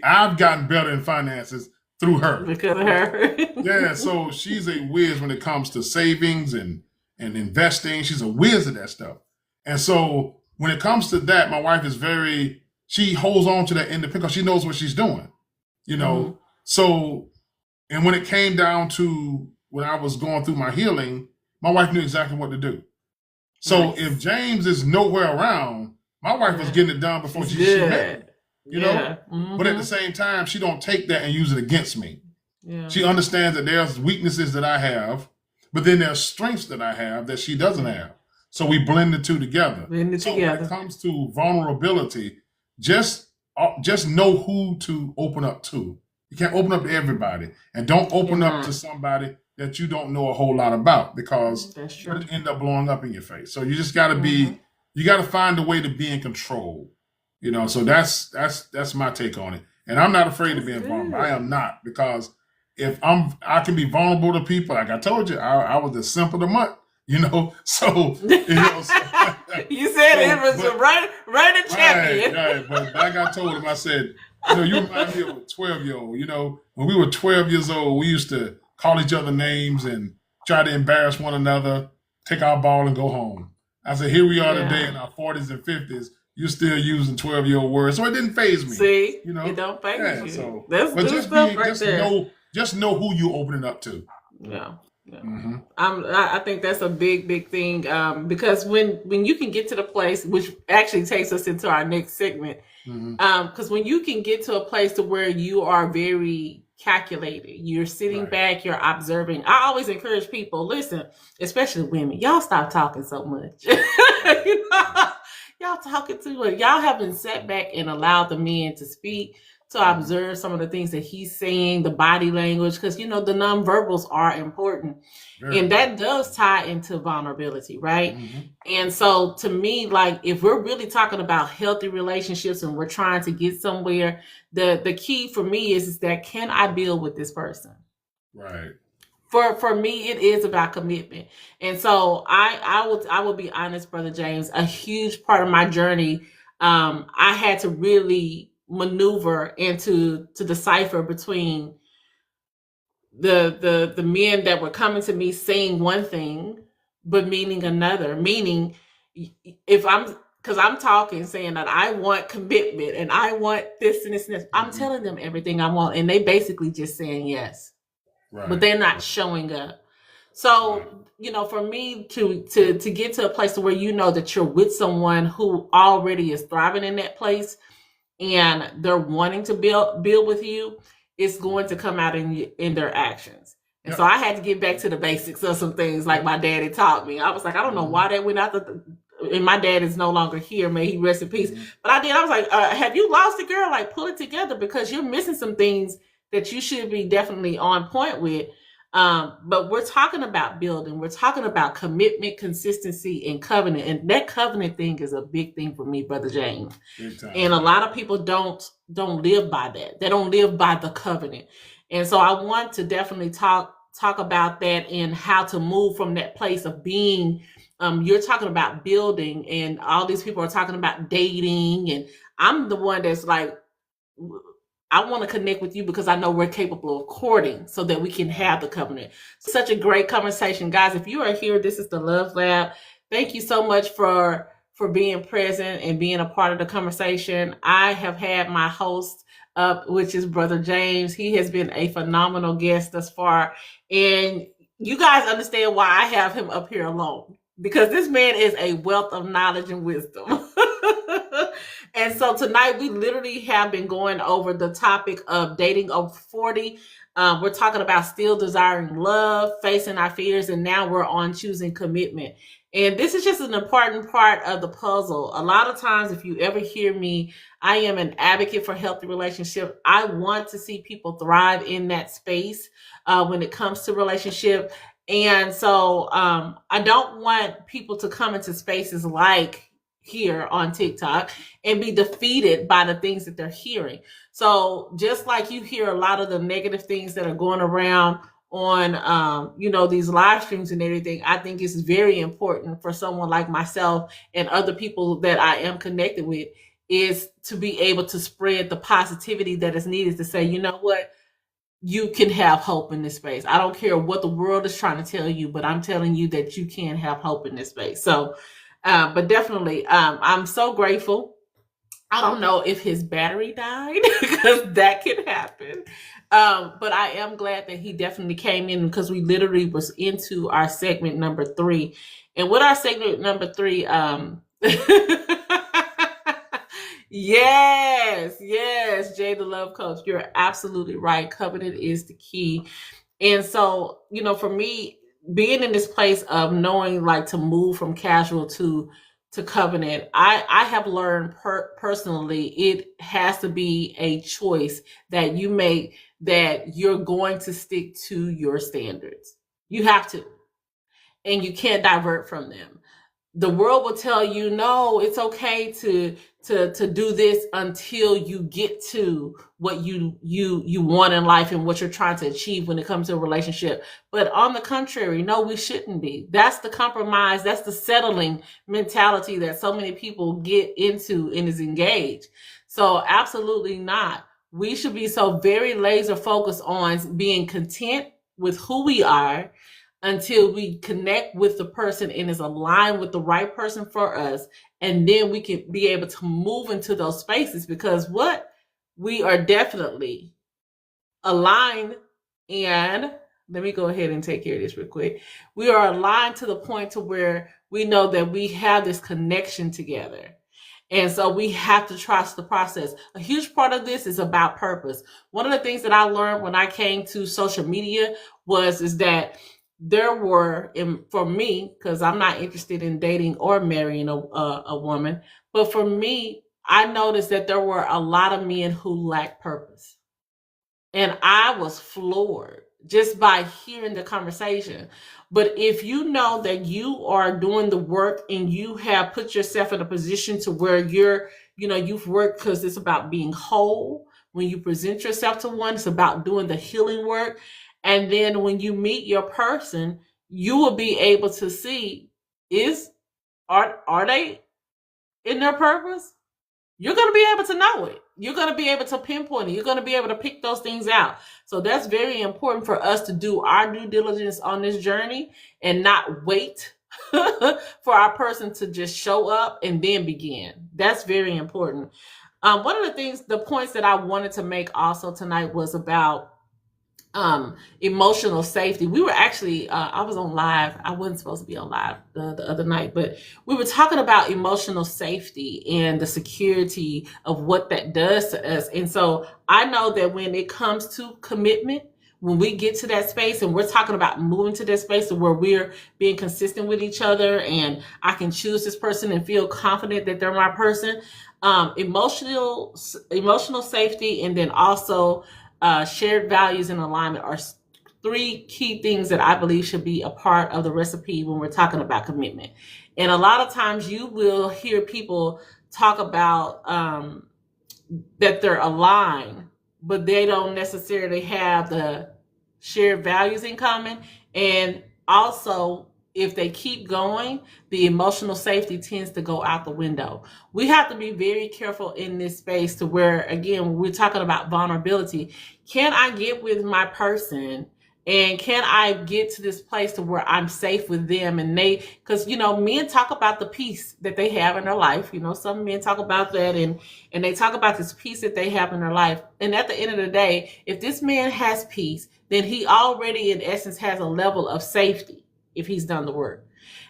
I've gotten better in finances through her. Because of her. Yeah, so she's a whiz when it comes to savings and investing. She's a whiz at that stuff. And so when it comes to that, my wife is she holds on to that independence because she knows what she's doing, So, and when it came down to when I was going through my healing, my wife knew exactly what to do. So if James is nowhere around, my wife was getting it done before she met me, But at the same time, she don't take that and use it against me. Yeah. She understands that there's weaknesses that I have, but then there's strengths that I have that she doesn't have. So we blend the two together. When it comes to vulnerability, just know who to open up to. You can't open up to everybody, and don't open up to somebody that you don't know a whole lot about, because it'll end up blowing up in your face. So you just got to you got to find a way to be in control. So that's my take on it. And I'm not afraid of being vulnerable. I am not, because I can be vulnerable to people. Like I told you, I was the simp of the month. So you said it was a running champion. Right. But like I told him, I said, you remind me of a 12-year-old. When we were 12 years old, we used to call each other names and try to embarrass one another, take our ball and go home. I said, here we are today in our 40s and 50s. You're still using 12-year-old words, so it didn't faze me. See, you know, it don't faze you. So That's but good stuff right there. Just know who you opening up to. Yeah. I think that's a big thing, because when you can get to the place, which actually takes us into our next segment, because when you can get to a place to where you are very calculated, you're sitting back, you're observing. I always encourage people, listen, especially women, y'all stop talking so much. Y'all talking too much. Y'all haven't sat back and allowed the men to speak, to observe some of the things that he's saying, the body language, because, the nonverbals are important. And that does tie into vulnerability, right? And so to me, like, if we're really talking about healthy relationships and we're trying to get somewhere, the key for me is that, can I build with this person? Right. For me, it is about commitment. And so I will be honest, Brother James, a huge part of my journey, I had to really maneuver and to decipher between the men that were coming to me saying one thing but meaning another. Meaning, because I'm talking, saying that I want commitment and I want this and this and this. I'm telling them everything I want, and they basically just saying yes, but they're not showing up. So, for me to get to a place where that you're with someone who already is thriving in that place, and they're wanting to build with you, it's going to come out in their actions. And so I had to get back to the basics of some things, like my daddy taught me. I was like, I don't know why that went out and my dad is no longer here. May he rest in peace. But I was like, have you lost it, girl? Like, pull it together, because you're missing some things that you should be definitely on point with. But we're talking about building. We're talking about commitment, consistency, and covenant. And that covenant thing is a big thing for me, Brother James. And a lot of people don't live by that. They don't live by the covenant. And so I want to definitely talk about that and how to move from that place of being, you're talking about building, and all these people are talking about dating. And I'm the one that's like, I want to connect with you because I know we're capable of courting so that we can have the covenant. Such a great conversation. Guys, if you are here, this is the Love Lab. Thank you so much for being present and being a part of the conversation. I have had my host up, which is Brother James. He has been a phenomenal guest thus far. And you guys understand why I have him up here alone, because this man is a wealth of knowledge and wisdom. And so tonight we literally have been going over the topic of dating over 40. We're talking about still desiring love, facing our fears, and now we're on choosing commitment. And this is just an important part of the puzzle. A lot of times, if you ever hear me, I am an advocate for healthy relationship. I want to see people thrive in that space when it comes to relationship. And so I don't want people to come into spaces like here on TikTok and be defeated by the things that they're hearing. So just like you hear a lot of the negative things that are going around on these live streams and everything, I think it's very important for someone like myself and other people that I am connected with is to be able to spread the positivity that is needed to say, you know what, you can have hope in this space. I don't care what the world is trying to tell you, but I'm telling you that you can have hope in this space. So but definitely, I'm so grateful. I don't know if his battery died, because that could happen. But I am glad that he definitely came in, because we literally was into our segment number 3. And with our segment number 3, yes, Jay the Love Coach, you're absolutely right. Covenant is the key. And so, for me, being in this place of knowing, like, to move from casual to covenant, I have learned personally, it has to be a choice that you make, that you're going to stick to your standards. You have to, and you can't divert from them. The world will tell you, no, it's okay to do this until you get to what you want in life and what you're trying to achieve when it comes to a relationship. But on the contrary, no, we shouldn't be. That's the compromise. That's the settling mentality that so many people get into and is engaged. So absolutely not. We should be so very laser focused on being content with who we are, until we connect with the person and is aligned with the right person for us. And then we can be able to move into those spaces, because what we are definitely aligned. And let me go ahead and take care of this real quick. We are aligned to the point to where we know that we have this connection together. And so we have to trust the process. A huge part of this is about purpose. One of the things that I learned when I came to social media is that there were, for me, because I'm not interested in dating or marrying a woman, but for me, I noticed that there were a lot of men who lacked purpose. And I was floored just by hearing the conversation. But if you know that you are doing the work and you have put yourself in a position to where you've worked, because it's about being whole. When you present yourself to one, it's about doing the healing work. And then when you meet your person, you will be able to see, are they in their purpose? You're going to be able to know it. You're going to be able to pinpoint it. You're going to be able to pick those things out. So that's very important for us to do our due diligence on this journey and not wait for our person to just show up and then begin. That's very important. One of the points that I wanted to make also tonight was about emotional safety. We were actually, I was on live. I wasn't supposed to be on live the other night, but we were talking about emotional safety and the security of what that does to us. And so I know that when it comes to commitment, when we get to that space and we're talking about moving to that space where we're being consistent with each other and I can choose this person and feel confident that they're my person, emotional safety, and then also shared values and alignment are three key things that I believe should be a part of the recipe when we're talking about commitment. And a lot of times you will hear people talk about that they're aligned, but they don't necessarily have the shared values in common. And also, if they keep going, the emotional safety tends to go out the window. We have to be very careful in this space to where, again, when we're talking about vulnerability, can I get with my person and can I get to this place to where I'm safe with them? And because, men talk about the peace that they have in their life. Some men talk about that and they talk about this peace that they have in their life. And at the end of the day, if this man has peace, then he already, in essence, has a level of safety if he's done the work.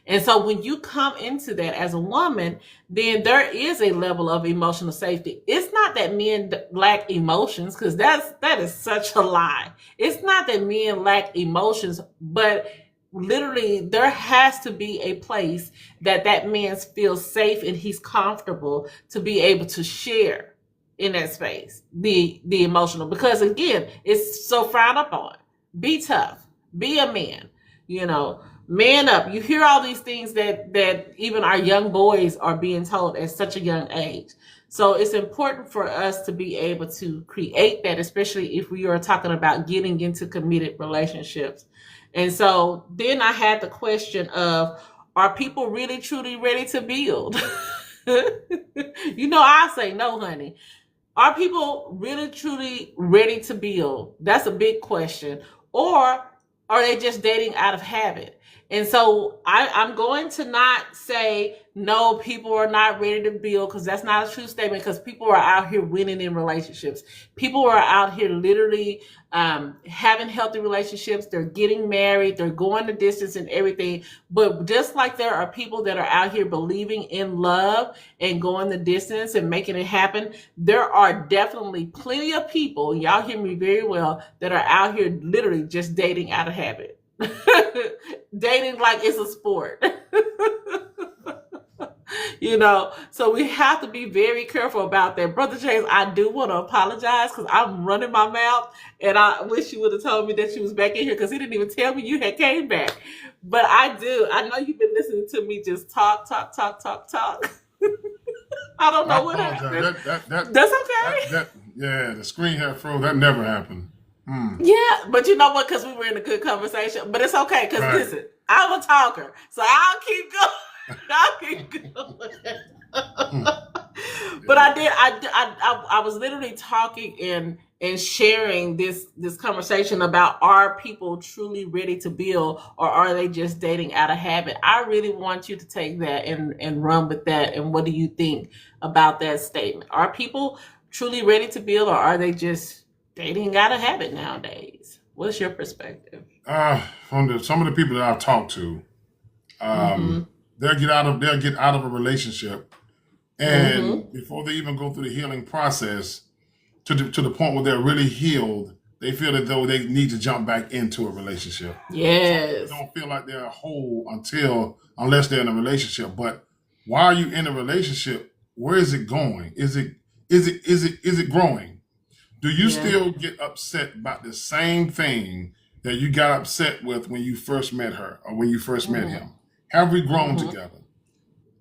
And so when you come into that as a woman, then there is a level of emotional safety. It's not that men lack emotions, because that is such a lie. It's not that men lack emotions, but literally there has to be a place that man feels safe and he's comfortable to be able to share in that space, the emotional, because again, it's so frowned upon. Be tough, be a man, man up. You hear all these things that even our young boys are being told at such a young age. So it's important for us to be able to create that, especially if we are talking about getting into committed relationships. And so then I had the question of, are people really truly ready to build? I say no, honey. Are people really truly ready to build? That's a big question. Or are they just dating out of habit? And so I'm going to not say, no, people are not ready to build, because that's not a true statement, because people are out here winning in relationships. People are out here literally having healthy relationships. They're getting married. They're going the distance and everything. But just like there are people that are out here believing in love and going the distance and making it happen, there are definitely plenty of people, y'all hear me very well, that are out here literally just dating out of habit. Dating like it's a sport. So we have to be very careful about that. Brother James, I do want to apologize because I'm running my mouth, and I wish you would have told me that you was back in here, because he didn't even tell me you had came back. But I do. I know you've been listening to me just talk. I don't know what happened. That's okay. The screen had froze. That never happened. Yeah, but you know what? Because we were in a good conversation. But it's okay, because listen, I'm a talker, so I'll keep going. But I was literally talking, and sharing this conversation about, are people truly ready to build, or are they just dating out of habit? I really want you to take that and run with that. And what do you think about that statement? Are people truly ready to build, or are they just dating out of habit nowadays? What's your perspective? From some of the people that I've talked to, they'll get out of a relationship, and before they even go through the healing process, to the point where they're really healed, they feel as though they need to jump back into a relationship. Yes. They don't feel like they're whole unless they're in a relationship. But while you're in a relationship, where is it going? Is it growing? Do you still get upset about the same thing that you got upset with when you first met her or when you first met him? Have we grown together?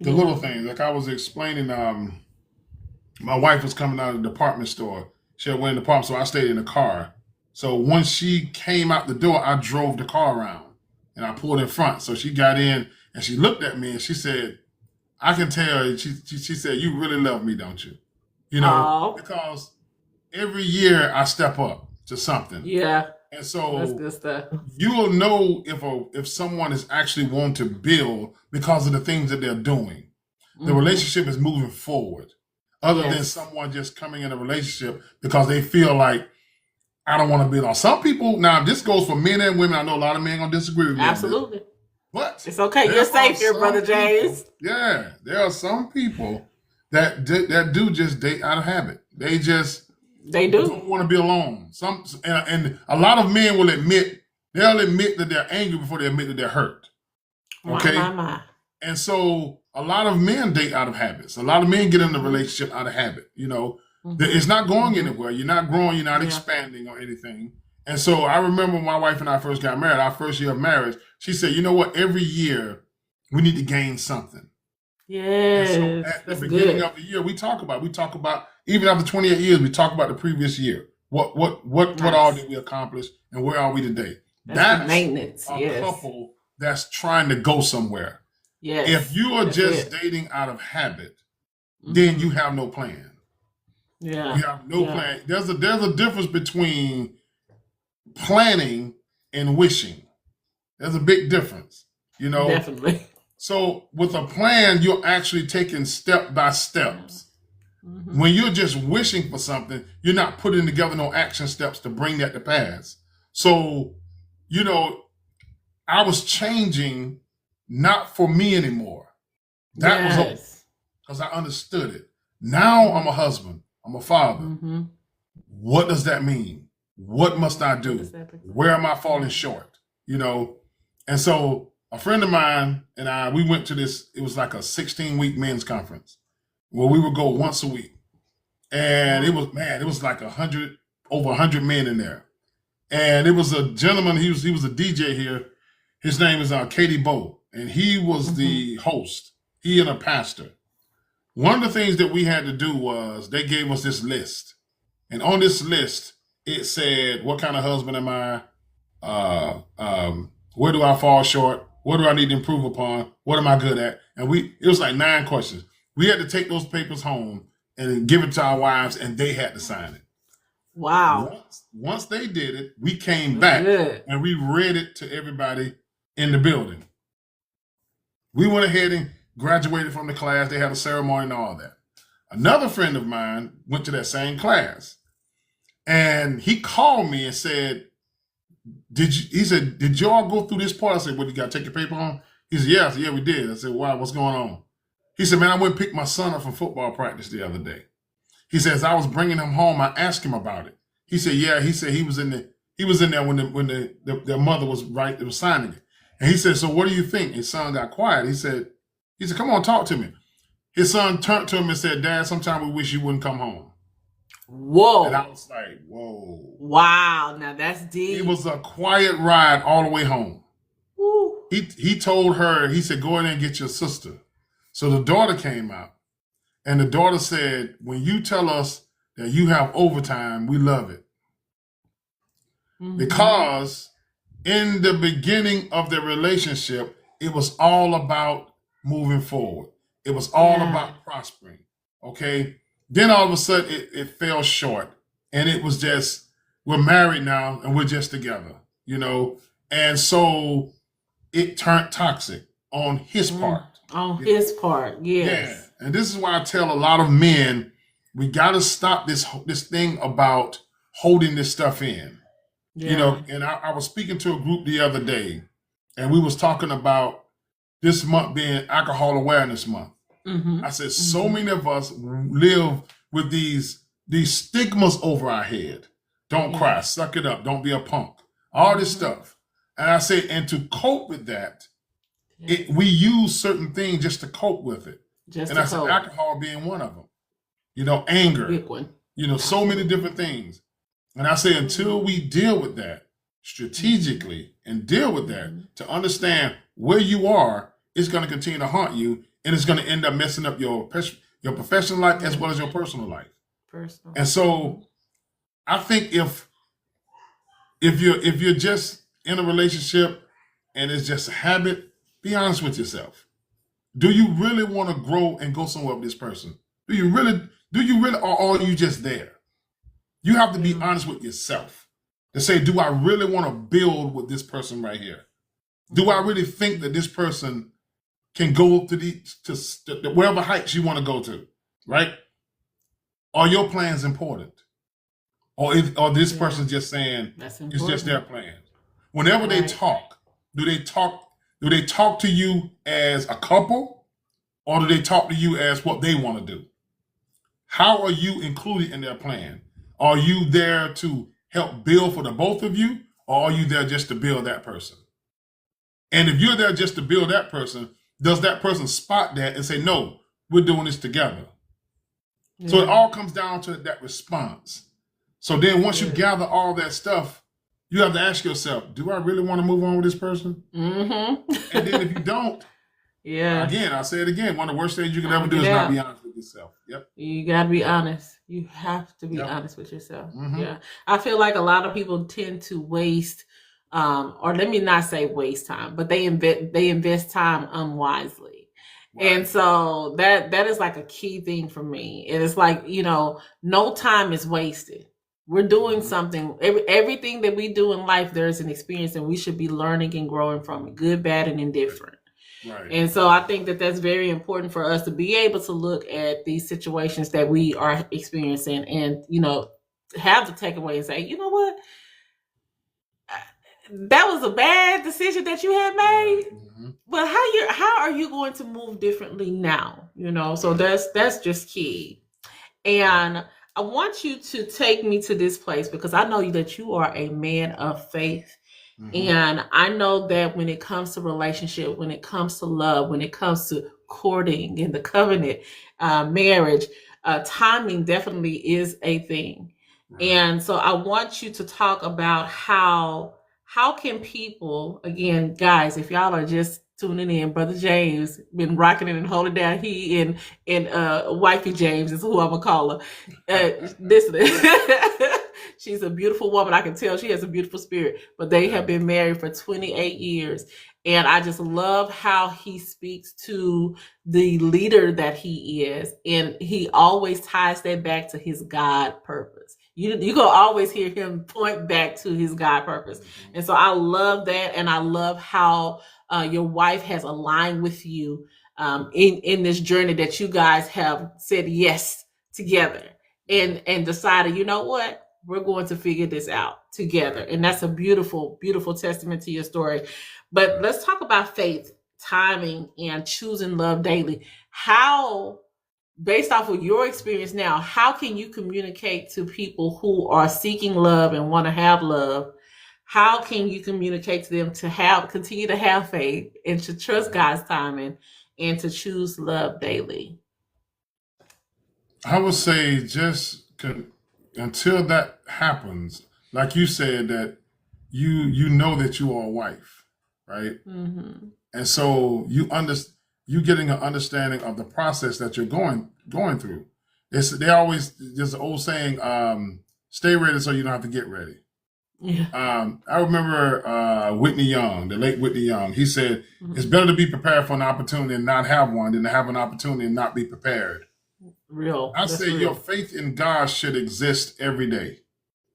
The little things, like I was explaining, my wife was coming out of the department store. She had went in the department, so I stayed in the car. So once she came out the door, I drove the car around and I pulled in front. So she got in and she looked at me and she said, I can tell, she said, you really love me, don't you? You know, because every year I step up to something. Yeah. And so that's good stuff. You will know if someone is actually wanting to build because of the things that they're doing. The relationship is moving forward. Other than someone just coming in a relationship because they feel like, I don't want to build on. Some people, now this goes for men and women. I know a lot of men are going to disagree with me. Absolutely. But it's okay. You're safe here, Brother James. There are some people that do just date out of habit. They don't want to be alone. And a lot of men will admit that they're angry before they admit that they're hurt. Okay? My. And so a lot of men date out of habits. A lot of men get in a relationship out of habit. You know, it's not going anywhere. You're not growing. You're not expanding or anything. And so I remember when my wife and I first got married, our first year of marriage, she said, you know what? Every year we need to gain something. Yes. And so at the beginning of the year, we talk about, even after 28 years, we talk about the previous year. What all did we accomplish and where are we today? That's maintenance. A couple that's trying to go somewhere. Yes. If you are just dating out of habit, then you have no plan. Yeah. You have no plan. There's a difference between planning and wishing. There's a big difference, you know. Definitely. So with a plan, you're actually taking step by steps. When you're just wishing for something, you're not putting together no action steps to bring that to pass. So, you know, I was changing not for me anymore. That was because I understood it. Now I'm a husband. I'm a father. What does that mean? What must I do? Where am I falling short? You know? And so a friend of mine and I, we went to this, it was like a 16-week men's conference where we would go once a week. And it was like over 100 men in there. And it was a gentleman, he was a DJ here. His name is Katie Bow, and he was the host. He and a pastor. One of the things that we had to do was they gave us this list. And on this list, it said, what kind of husband am I? Where do I fall short? What do I need to improve upon? What am I good at? And it was like 9 questions. We had to take those papers home and give it to our wives, and they had to sign it. Wow. Once they did it, we came back and we read it to everybody in the building. We went ahead and graduated from the class. They had a ceremony and all that. Another friend of mine went to that same class, and he called me and said, did y'all go through this part? I said, what, you got to take your paper home? He said, yeah. I said, yeah, we did. I said, wow, what's going on? He said, man, I went and picked my son up from football practice the other day. He says, I was bringing him home. I asked him about it. He said, yeah. He said he was in there when their mother was signing it. And he said, so what do you think? His son got quiet. He said, come on, talk to me. His son turned to him and said, Dad, sometimes we wish you wouldn't come home. Whoa. And I was like, whoa. Wow. Now that's deep. It was a quiet ride all the way home. Woo. He told her, he said, go in there and get your sister. So the daughter came out, and the daughter said, when you tell us that you have overtime, we love it. Because in the beginning of the relationship, it was all about moving forward. It was all about prospering. Okay. Then all of a sudden it fell short, and it was just, we're married now and we're just together, you know? And so it turned toxic on his part. On his part, yes. Yeah. And this is why I tell a lot of men, we got to stop this thing about holding this stuff in. Yeah. You know, and I was speaking to a group the other day, and we was talking about this month being Alcohol Awareness Month. I said, so many of us live with these stigmas over our head. Don't cry, suck it up, don't be a punk, all this stuff. And I said, and to cope with that, we use certain things just to cope with it. And I said, alcohol being one of them. You know, anger, big one. You know, so many different things. And I say, until we deal with that strategically and deal with that to understand where you are, it's going to continue to haunt you, and it's going to end up messing up your professional life as well as your personal life. And so I think if you're just in a relationship and it's just a habit, be honest with yourself. Do you really want to grow and go somewhere with this person? Do you really, or are you just there? You have to be honest with yourself and say, do I really want to build with this person right here? Do I really think that this person can go to wherever heights you want to go to, right? Are your plans important? Or this person just saying it's just their plan? Whenever they talk, do they talk to you as a couple, or do they talk to you as what they want to do? How are you included in their plan? Are you there to help build for the both of you, or are you there just to build that person? And if you're there just to build that person, does that person spot that and say, no, we're doing this together? So it all comes down to that response. So then once you gather all that stuff, you have to ask yourself, do I really want to move on with this person? And then if you don't, again, I'll say it again, one of the worst things you can ever do is not be honest with yourself. You got to be honest. You have to be honest with yourself. I feel like a lot of people tend to waste, or let me not say waste time, but they invest time unwisely. And so that is like a key thing for me. And it's like, you know, no time is wasted. We're doing something. Everything that we do in life, there's an experience, and we should be learning and growing from it, good, bad, and indifferent. And so I think that that's very important for us to be able to look at these situations that we are experiencing and, you know, have the takeaway and say, you know what? That was a bad decision that you had made. But how are you going to move differently now? You know, so that's just key. And I want you to take me to this place because I know that you are a man of faith. And I know that when it comes to relationship, when it comes to love, when it comes to courting and the covenant, marriage, timing definitely is a thing. And so I want you to talk about how can people, again, guys, if y'all are just tuning in, Brother James been rocking it and holding down. He and Wifey James is who I'm gonna call her. Listen, she's a beautiful woman. I can tell she has a beautiful spirit. But they have been married for 28 years, and I just love how he speaks to the leader that he is, and he always ties that back to his God purpose. You gonna always hear him point back to his God purpose, and so I love that, and I love how your wife has aligned with you in this journey that you guys have said yes together and decided, you know what, we're going to figure this out together. And that's a beautiful, beautiful testament to your story. But let's talk about faith, timing, and choosing love daily. How, based off of your experience now, how can you communicate to people who are seeking love and want to have love? How can you communicate to them to continue to have faith and to trust God's timing and to choose love daily? I would say until that happens, like you said, that you know that you are a wife, right? And so you getting an understanding of the process that you're going through. There's an old saying, stay ready so you don't have to get ready. I remember Whitney Young, the late Whitney Young. He said, it's better to be prepared for an opportunity and not have one than to have an opportunity and not be prepared. Real. I say your faith in God should exist every day.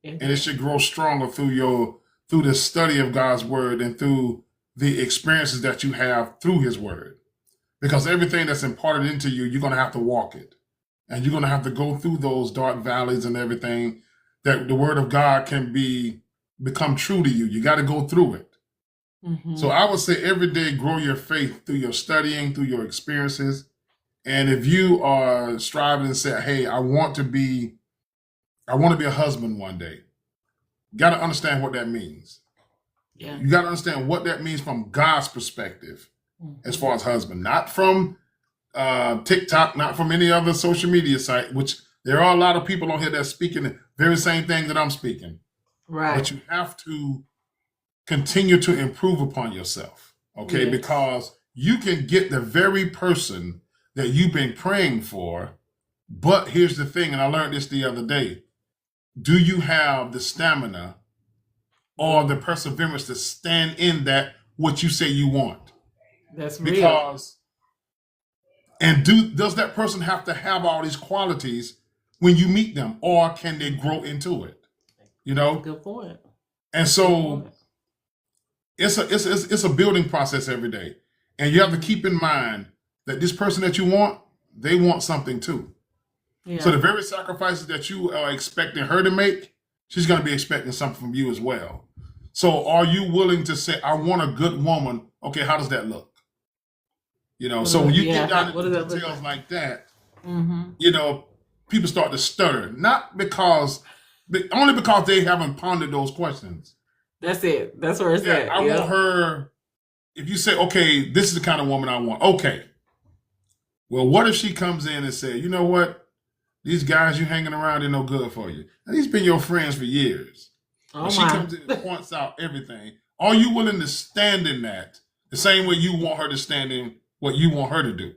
It and it does. should grow stronger through the study of God's word and through the experiences that you have through his word. Because everything that's imparted into you, you're going to have to walk it. And you're going to have to go through those dark valleys and everything that the word of God can become true to you. You got to go through it. Mm-hmm. So I would say every day grow your faith through your studying, through your experiences. And if you are striving and say, hey, I want to be a husband one day, you got to understand what that means. Yeah. You got to understand what that means from God's perspective as far as husband, not from TikTok, not from any other social media site, which there are a lot of people on here that's speaking the very same thing that I'm speaking. Right. But you have to continue to improve upon yourself, okay? Yes. Because you can get the very person that you've been praying for, but here's the thing, and I learned this the other day. Do you have the stamina or the perseverance to stand in that what you say you want? That's real. Because, and does that person have to have all these qualities when you meet them, or can they grow into it? You know? Good point. And so it's a building process every day. And you have to keep in mind that this person that you want, they want something too. Yeah. So the very sacrifices that you are expecting her to make, she's going to be expecting something from you as well. So are you willing to say, I want a good woman? Okay, how does that look? You know, so when you get down into details like that, you know, people start to stutter. Only because they haven't pondered those questions. That's it. That's where it's at. I want her, if you say, okay, this is the kind of woman I want. Okay. Well, what if she comes in and says, you know what? These guys you hanging around, they're no good for you. And these been your friends for years. And she comes in and points out everything. Are you willing to stand in that the same way you want her to stand in what you want her to do?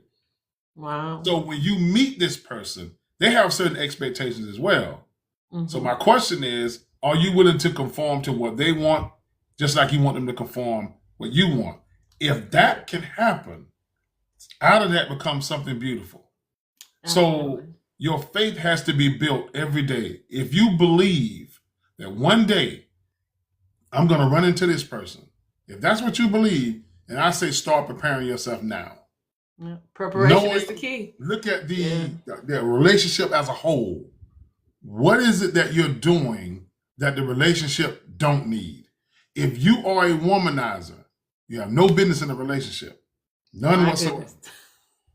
Wow. So when you meet this person, they have certain expectations as well. So my question is, are you willing to conform to what they want, just like you want them to conform what you want? If that can happen, out of that becomes something beautiful. So your faith has to be built every day. If you believe that one day I'm going to run into this person, if that's what you believe, then I say start preparing yourself now. Yeah. Preparation is the key. Look at the relationship as a whole. What is it that you're doing that the relationship don't need? If you are a womanizer, you have no business in a relationship. None whatsoever.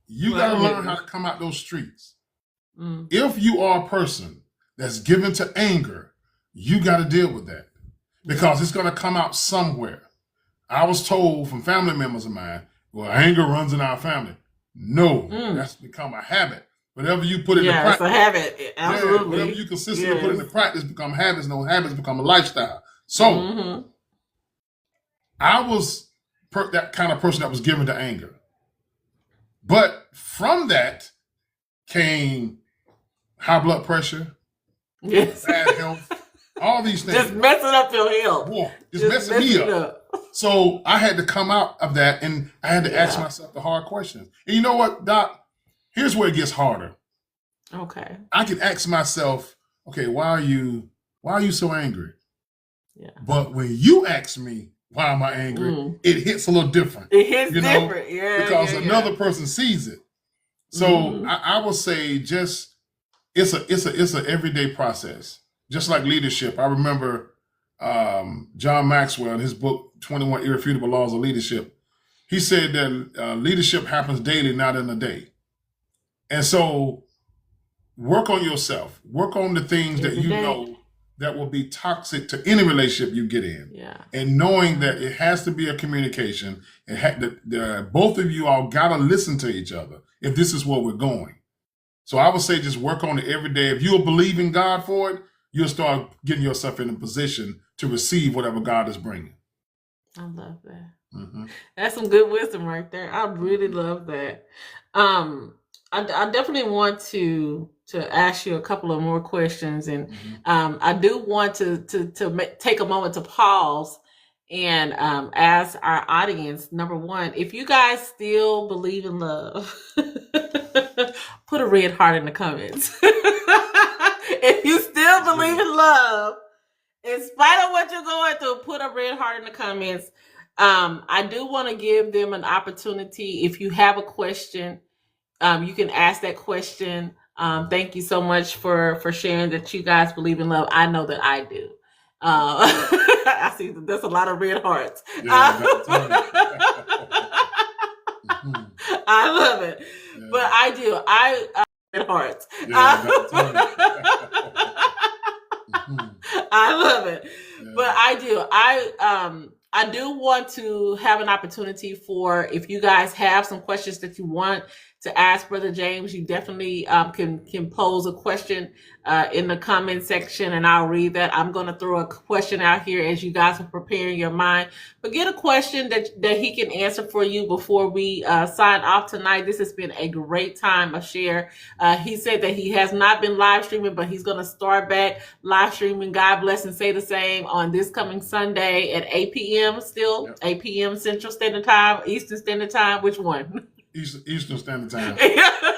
You got to learn how to come out those streets. If you are a person that's given to anger, you got to deal with that because it's going to come out somewhere. I was told from family members of mine, well, anger runs in our family. No, that's become a habit. Whatever you put into practice. It's a habit. Absolutely. Whatever you consistently put into practice become habits, and those habits become a lifestyle. So I was that kind of person that was given to anger. But from that came high blood pressure, bad health, all these things. Just messing up your health. Boy, just messing me up. So I had to come out of that, and I had to ask myself the hard questions. And you know what, Doc? Here's where it gets harder. Okay. I can ask myself, okay, why are you so angry? Yeah. But when you ask me, why am I angry? It hits a little different. It hits different, because another person sees it. So I will say, just it's a everyday process. Just like leadership. I remember John Maxwell in his book 21 Irrefutable Laws of Leadership. He said that leadership happens daily, not in a day. And so work on yourself. Work on the things that you know that will be toxic to any relationship you get in. Yeah. And knowing that it has to be a communication. Both of you all got to listen to each other if this is where we're going. So I would say just work on it every day. If you'll believe in God for it, you'll start getting yourself in a position to receive whatever God is bringing. I love that. That's some good wisdom right there. I really love that. I definitely want to ask you a couple of more questions, and I do want to take a moment to pause and ask our audience, number one, if you guys still believe in love, put a red heart in the comments. If you still believe in love, In spite of what you're going through, put a red heart in the comments. I do want to give them an opportunity. If you have a question, you can ask that question. Thank you so much for sharing that you guys believe in love. I know that I do. I see that there's a lot of red hearts. Yeah, I love it, but I do. Red hearts. I love it, but I do. I do want to have an opportunity for, if you guys have some questions that you want to ask Brother James, you definitely can pose a question in the comment section, and I'll read that. I'm going to throw a question out here as you guys are preparing your mind. But get a question that he can answer for you before we sign off tonight. This has been a great time of share. He said that he has not been live streaming, but he's going to start back live streaming. God bless and say the same on this coming Sunday at 8 p.m. still. Yep. 8 p.m. Central Standard Time, Eastern Standard Time. Which one? Eastern Standard Time.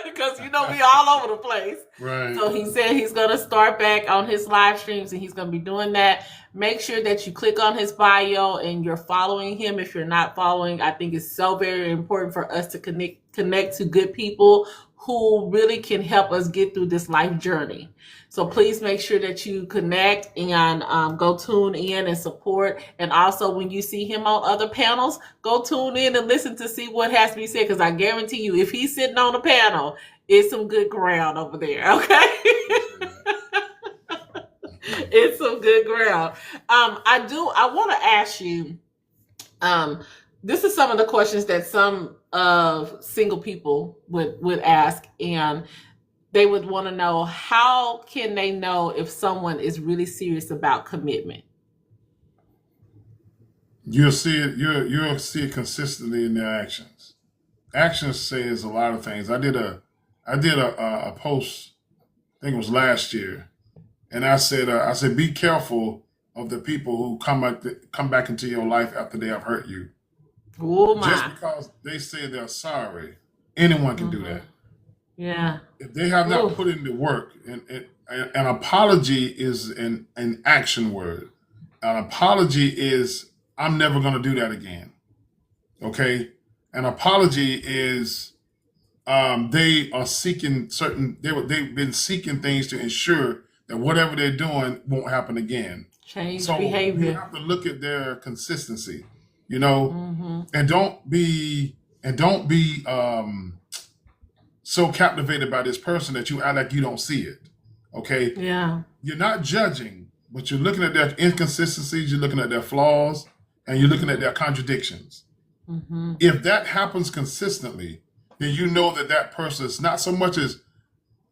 Because we all over the place. Right. So he said he's going to start back on his live streams, and he's going to be doing that. Make sure that you click on his bio and you're following him. If you're not following, I think it's so very important for us to connect to good people who really can help us get through this life journey. So please make sure that you connect and go tune in and support. And also, when you see him on other panels, go tune in and listen to see what has to be said. Because I guarantee you, if he's sitting on a panel, it's some good ground over there. Okay. It's some good ground. I want to ask you, this is some of the questions that some of single people would ask, and they would want to know, how can they know if someone is really serious about commitment? You'll see it consistently in their actions. Actions says a lot of things. I did a post, I think it was last year, and I said, be careful of the people who come back into your life after they have hurt you. Oh my. Just because they say they're sorry, anyone can do that. Yeah. If they have not put in the work, and an apology is an action word. An apology is, I'm never going to do that again. Okay? An apology is, they are seeking they've been seeking things to ensure that whatever they're doing won't happen again. Change behavior. You have to look at their consistency, and don't be so captivated by this person that you act like you don't see it. Okay? Yeah. You're not judging, but you're looking at their inconsistencies, you're looking at their flaws, and you're looking at their contradictions. Mm-hmm. If that happens consistently, then you know that person is not so much as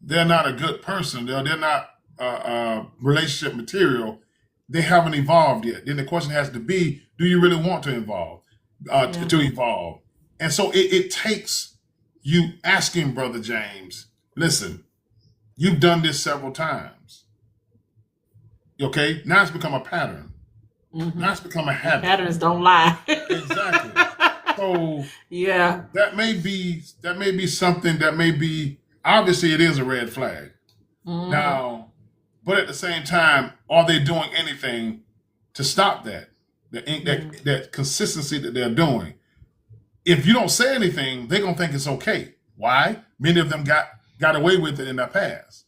they're not a good person, they're not relationship material, they haven't evolved yet. Then the question has to be, do you really want to evolve? To evolve? And so it takes you asking Brother James, listen, you've done this several times. Okay? Now it's become a pattern. Mm-hmm. Now it's become a habit. Patterns don't lie. Exactly. So yeah, that may be something that may be, obviously it is a red flag. Mm-hmm. Now, but at the same time, are they doing anything to stop that? That consistency that they're doing. If you don't say anything, they're gonna think it's okay. Why? Many of them got away with it in their past.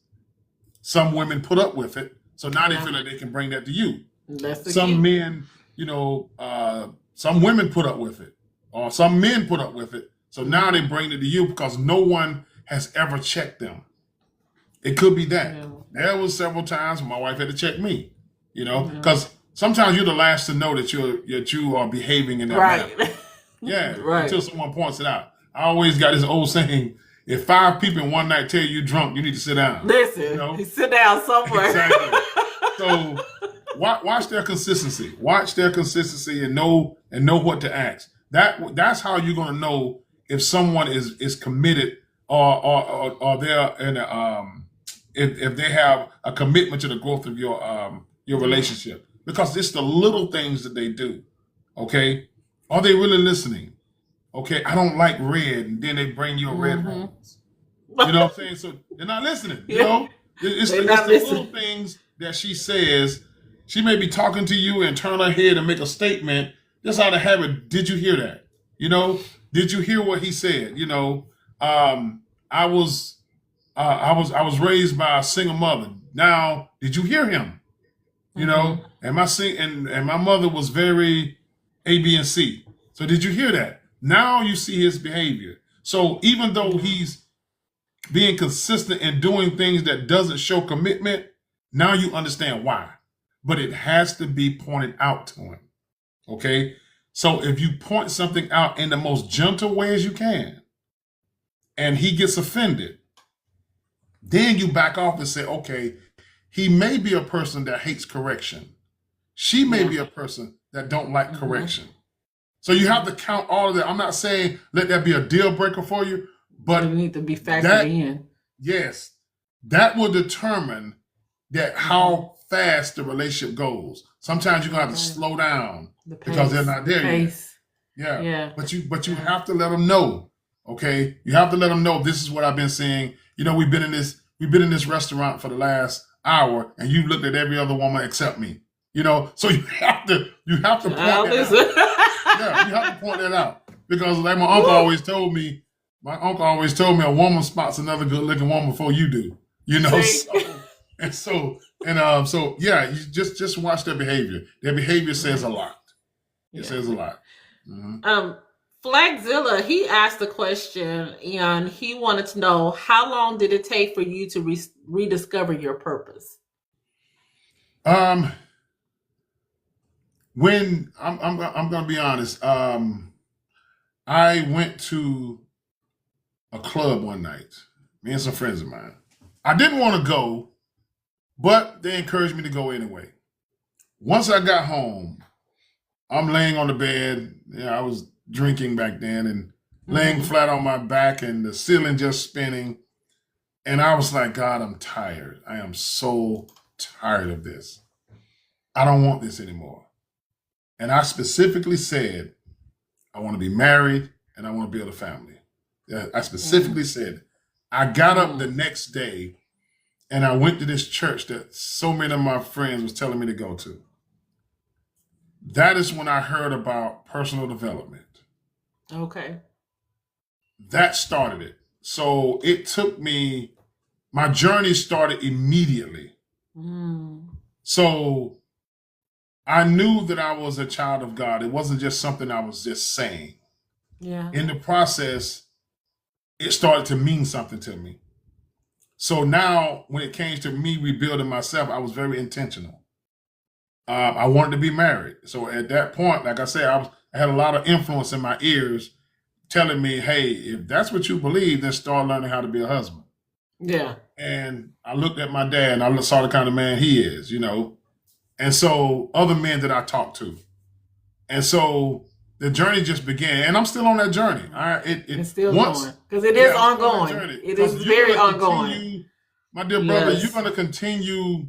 Some women put up with it, so now they feel like they can bring that to you. Some men, some women put up with it, or some men put up with it, so now they bring it to you because no one has ever checked them. It could be that. Yeah. There was several times when my wife had to check me, because sometimes you're the last to know that you are behaving in that manner. Yeah, right. Until someone points it out. I always got this old saying: if 5 people in one night tell you drunk, you need to sit down. Listen, sit down somewhere. Exactly. So watch their consistency. Watch their consistency and know what to ask. That's how you're gonna know if someone is committed or they're in if they have a commitment to the growth of your relationship. Because it's the little things that they do. Okay? Are they really listening? Okay, I don't like red, and then they bring you a red rose. You know what I'm saying? So they're not listening. It's the little things that she says. She may be talking to you and turn her head and make a statement. Just out of habit, did you hear that? You know, did you hear what he said? You know, I was I was raised by a single mother. Now, did you hear him? You know, and my mother was very A, B, and C. So did you hear that? Now you see his behavior. So even though he's being consistent and doing things that doesn't show commitment, now you understand why. But it has to be pointed out to him. Okay? So if you point something out in the most gentle way as you can, and he gets offended, then you back off and say, okay, he may be a person that hates correction. She may be a person that don't like correction. So you have to count all of that. I'm not saying let that be a deal breaker for you, but you need to be factored in. Yes, that will determine that how fast the relationship goes. Sometimes you're gonna have to slow down because they're not there yet. Yeah. But you have to let them know. Okay, you have to let them know this is what I've been seeing. You know, we've been in this restaurant for the last hour, and you've looked at every other woman except me. You know, so you have to point that out. Yeah, you have to point that out because, like my uncle always told me, a woman spots another good-looking woman before you do. You know, so yeah, you just watch their behavior. Their behavior says a lot. It says a lot. Flagzilla, he asked a question, and he wanted to know how long did it take for you to rediscover your purpose? When I'm gonna be honest, I went to a club one night, me and some friends of mine. I didn't want to go, but they encouraged me to go anyway. Once I got home, I'm laying on the bed. I was drinking back then and laying flat on my back and the ceiling just spinning. And I was like, God, I'm tired. I am so tired of this. I don't want this anymore. And I specifically said, I want to be married and I want to build a family. I specifically said, I got up the next day and I went to this church that so many of my friends was telling me to go to. That is when I heard about personal development. Okay. That started it. So it took me, my journey started immediately. So I knew that I was a child of God. It wasn't just something I was just saying. Yeah. In the process, it started to mean something to me. So now when it came to me rebuilding myself, I was very intentional. I wanted to be married. So at that point, like I said, I had a lot of influence in my ears telling me, hey, if that's what you believe, then start learning how to be a husband. Yeah. And I looked at my dad and I saw the kind of man he is, you know. And so other men that I talked to. And so the journey just began. And I'm still on that journey. It's still going. Because it is ongoing. It is very ongoing. My dear brother, you're going to continue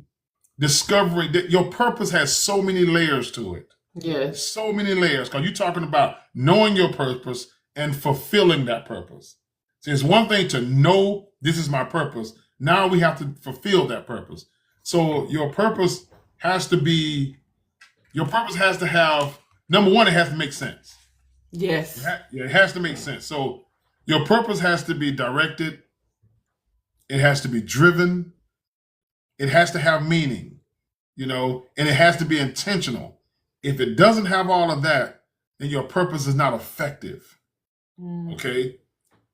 discovering that your purpose has so many layers to it. Yes. So many layers. Because you're talking about knowing your purpose and fulfilling that purpose. So it's one thing to know this is my purpose. Now we have to fulfill that purpose. So your purpose has to have, number one, it has to make sense. Yes. It has to make sense. So your purpose has to be directed. It has to be driven. It has to have meaning, you know, and it has to be intentional. If it doesn't have all of that, then your purpose is not effective. Okay?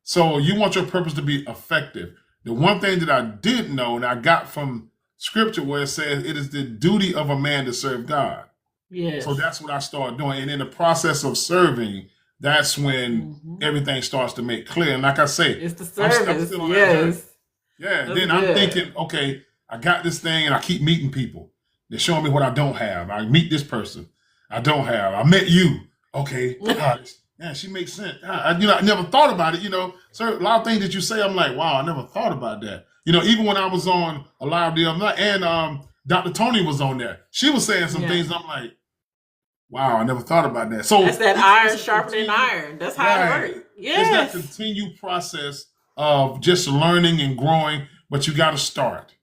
So you want your purpose to be effective. The one thing that I did know, and I got from scripture where it says it is the duty of a man to serve God. Yes. So that's what I started doing. And in the process of serving, that's when everything starts to make clear. And like I say, it's the service. I'm still on yes. Yeah. That's then good. I'm thinking, okay, I got this thing and I keep meeting people. They're showing me what I don't have. I meet this person. I don't have. I met you. Okay. Yeah, she makes sense. I never thought about it, you know. So a lot of things that you say, I'm like, wow, I never thought about that. You know, even when I was on a live deal, and Dr. Tony was on there. She was saying some things, and I'm like, wow, I never thought about that. So that's that iron sharpening iron. That's how it works. Yes. It's that continued process of just learning and growing, but you got to start.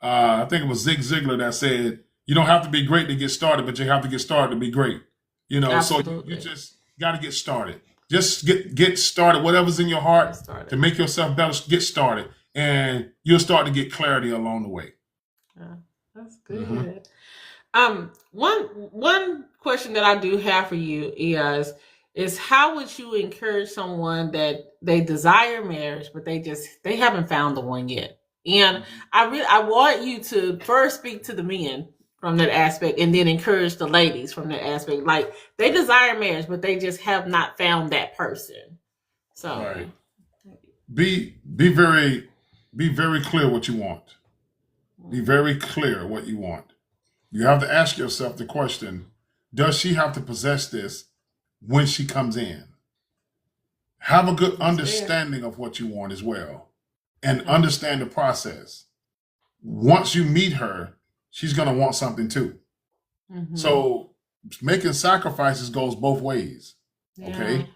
I think it was Zig Ziglar that said, You don't have to be great to get started, but you have to get started to be great. So you Absolutely. just got to get started. Just get started. Whatever's in your heart Get started. to make yourself better, get started, and you'll start to get clarity along the way. Yeah, that's good. One question that I do have for you is how would you encourage someone that they desire marriage, but they haven't found the one yet? And I want you to first speak to the men from that aspect, and then encourage the ladies from that aspect. Like, they desire marriage, but they just have not found that person. So, Right. Be very clear what you want. Be very clear what you want. You have to ask yourself the question, does she have to possess this when she comes in? Have a good understanding of what you want as well, and understand the process. Once you meet her, she's going to want something too. So making sacrifices goes both ways. Okay.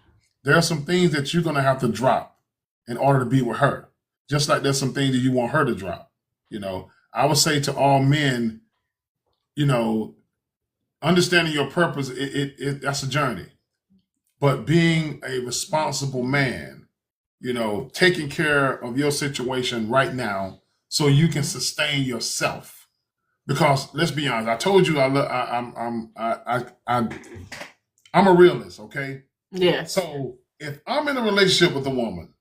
There are some things that you're going to have to drop in order to be with her. Just like there's some things that you want her to drop. I would say to all men, understanding your purpose, that's a journey. But being a responsible man, taking care of your situation right now so you can sustain yourself. Because let's be honest, I told you I'm a realist, okay? Yes. So if I'm in a relationship with a woman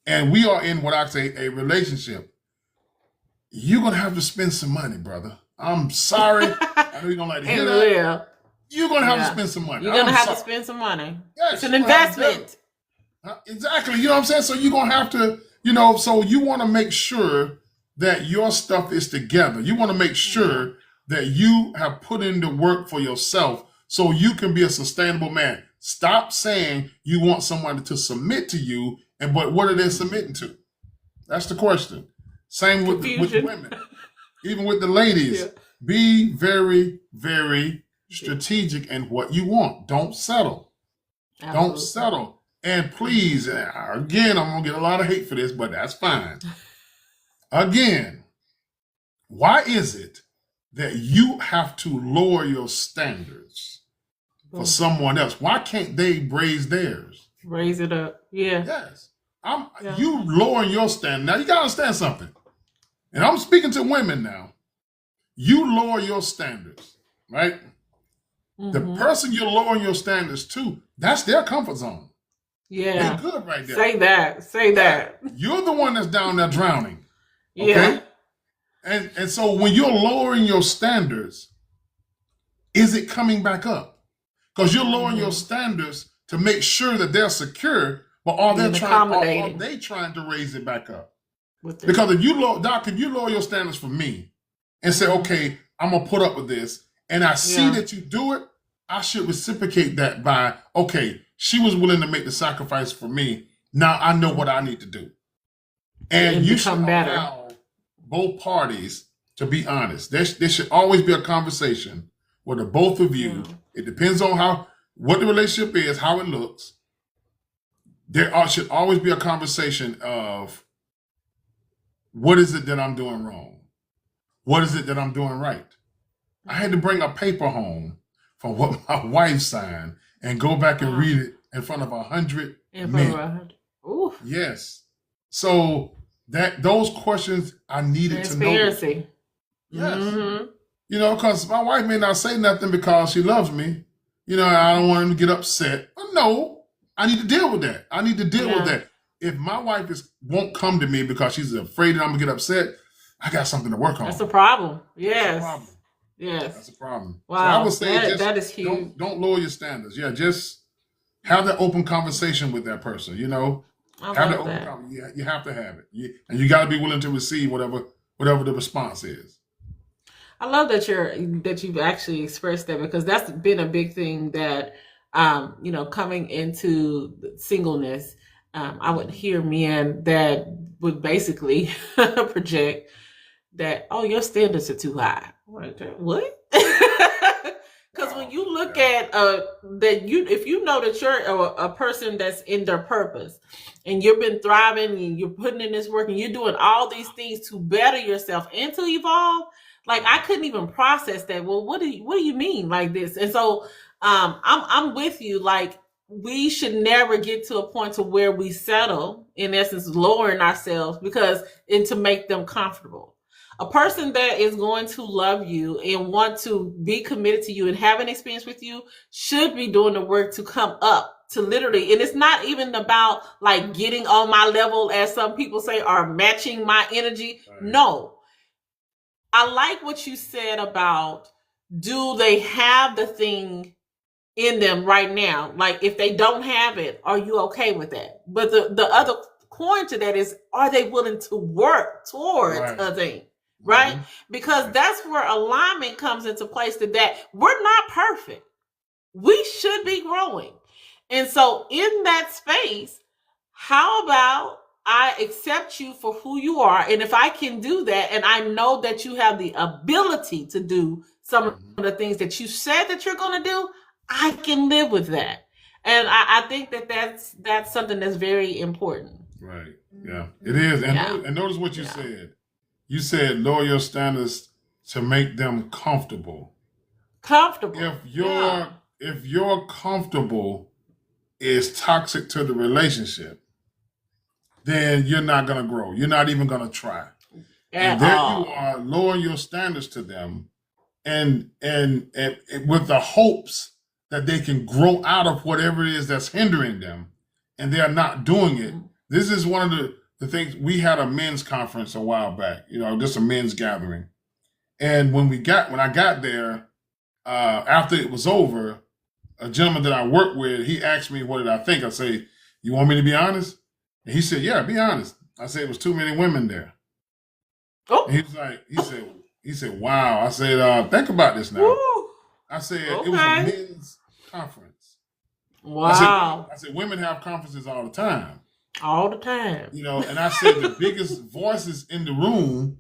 and we are in what I say a relationship, you're gonna have to spend some money, brother. I'm sorry. I know you don't like to hear that. You're gonna have to spend some money. You're gonna have to spend some money. Yes, it's an investment. Exactly. You know what I'm saying? So you're gonna have to, so you want to make sure that your stuff is together. You want to make sure that you have put in the work for yourself so you can be a sustainable man. Stop saying you want someone to submit to you, but what are they submitting to? That's the question. Same with the women. Even with the ladies, be very, very strategic in what you want. Don't settle. Absolutely. Don't settle. And please, again, I'm going to get a lot of hate for this, but that's fine. Again, why is it that you have to lower your standards for someone else? Why can't they raise theirs? Raise it up. Yeah. Yes. You lowering your standard. Now, you got to understand something. And I'm speaking to women now. You lower your standards, right? The person you're lowering your standards to, that's their comfort zone. Yeah. They're good right there. Say that. You're the one that's down there drowning. Okay? Yeah. And so when you're lowering your standards, is it coming back up? Because you're lowering your standards to make sure that they're secure, but are they trying to raise it back up? Because if you lower your standards for me and say, okay, I'm gonna put up with this, and I see that you do it, I should reciprocate that by, okay, she was willing to make the sacrifice for me. Now I know what I need to do. And you should allow both parties to be honest. There should always be a conversation where the both of you, it depends on what the relationship is, how it looks. There should always be a conversation of, what is it that I'm doing wrong? What is it that I'm doing right? I had to bring a paper home from what my wife signed and go back and read it in front of 100 men. Yes. So those questions I needed to know. Transparency. Yes. Because my wife may not say nothing because she loves me. I don't want him to get upset. But no, I need to deal with that. I need to deal with that. If my wife won't come to me because she's afraid that I'm going to get upset, I got something to work on. That's a problem. Yes. That's a problem. Yes. That's a problem. Wow. So I would say that is huge. Don't lower your standards. Yeah, just have that open conversation with that person, I have love that open you have to have it. And you got to be willing to receive whatever the response is. I love that you've actually expressed that, because that's been a big thing that coming into singleness, I would hear men that would basically project that, oh, your standards are too high. What? Because when you look at if you know that you're a person that's in their purpose, and you've been thriving, and you're putting in this work, and you're doing all these things to better yourself and to evolve, Like I couldn't even process that. Well, what do you mean like this? And so I'm with you. Like we should never get to a point to where we settle, in essence, lowering ourselves and to make them comfortable. A person that is going to love you and want to be committed to you and have an experience with you should be doing the work to come up to literally, and it's not even about like getting on my level, as some people say, or matching my energy. Right. No. I like what you said about, do they have the thing in them right now? Like if they don't have it, are you okay with that? But the other coin to that is, are they willing to work towards a thing? Right? Mm-hmm. Because that's where alignment comes into place, that we're not perfect. We should be growing. And so in that space, how about I accept you for who you are? And if I can do that, and I know that you have the ability to do some of the things that you said that you're going to do, I can live with that. And I think that's something that's very important. Right. Yeah, it is. And notice what you said. You said lower your standards to make them comfortable. Comfortable. If you're comfortable is toxic to the relationship, then you're not going to grow. You're not even going to try. And there you are lowering your standards to them and with the hopes that they can grow out of whatever it is that's hindering them, and they're not doing it. This is one of the things. We had a men's conference a while back, just a men's gathering. And when I got there, after it was over, a gentleman that I work with, he asked me, what did I think? I say, you want me to be honest? And he said, yeah, be honest. I said, it was too many women there. Oh. And he said, wow. I said, think about this now. Woo. I said, It was a men's conference. Wow. I said, women have conferences all the time. All the time. And I said, the biggest voices in the room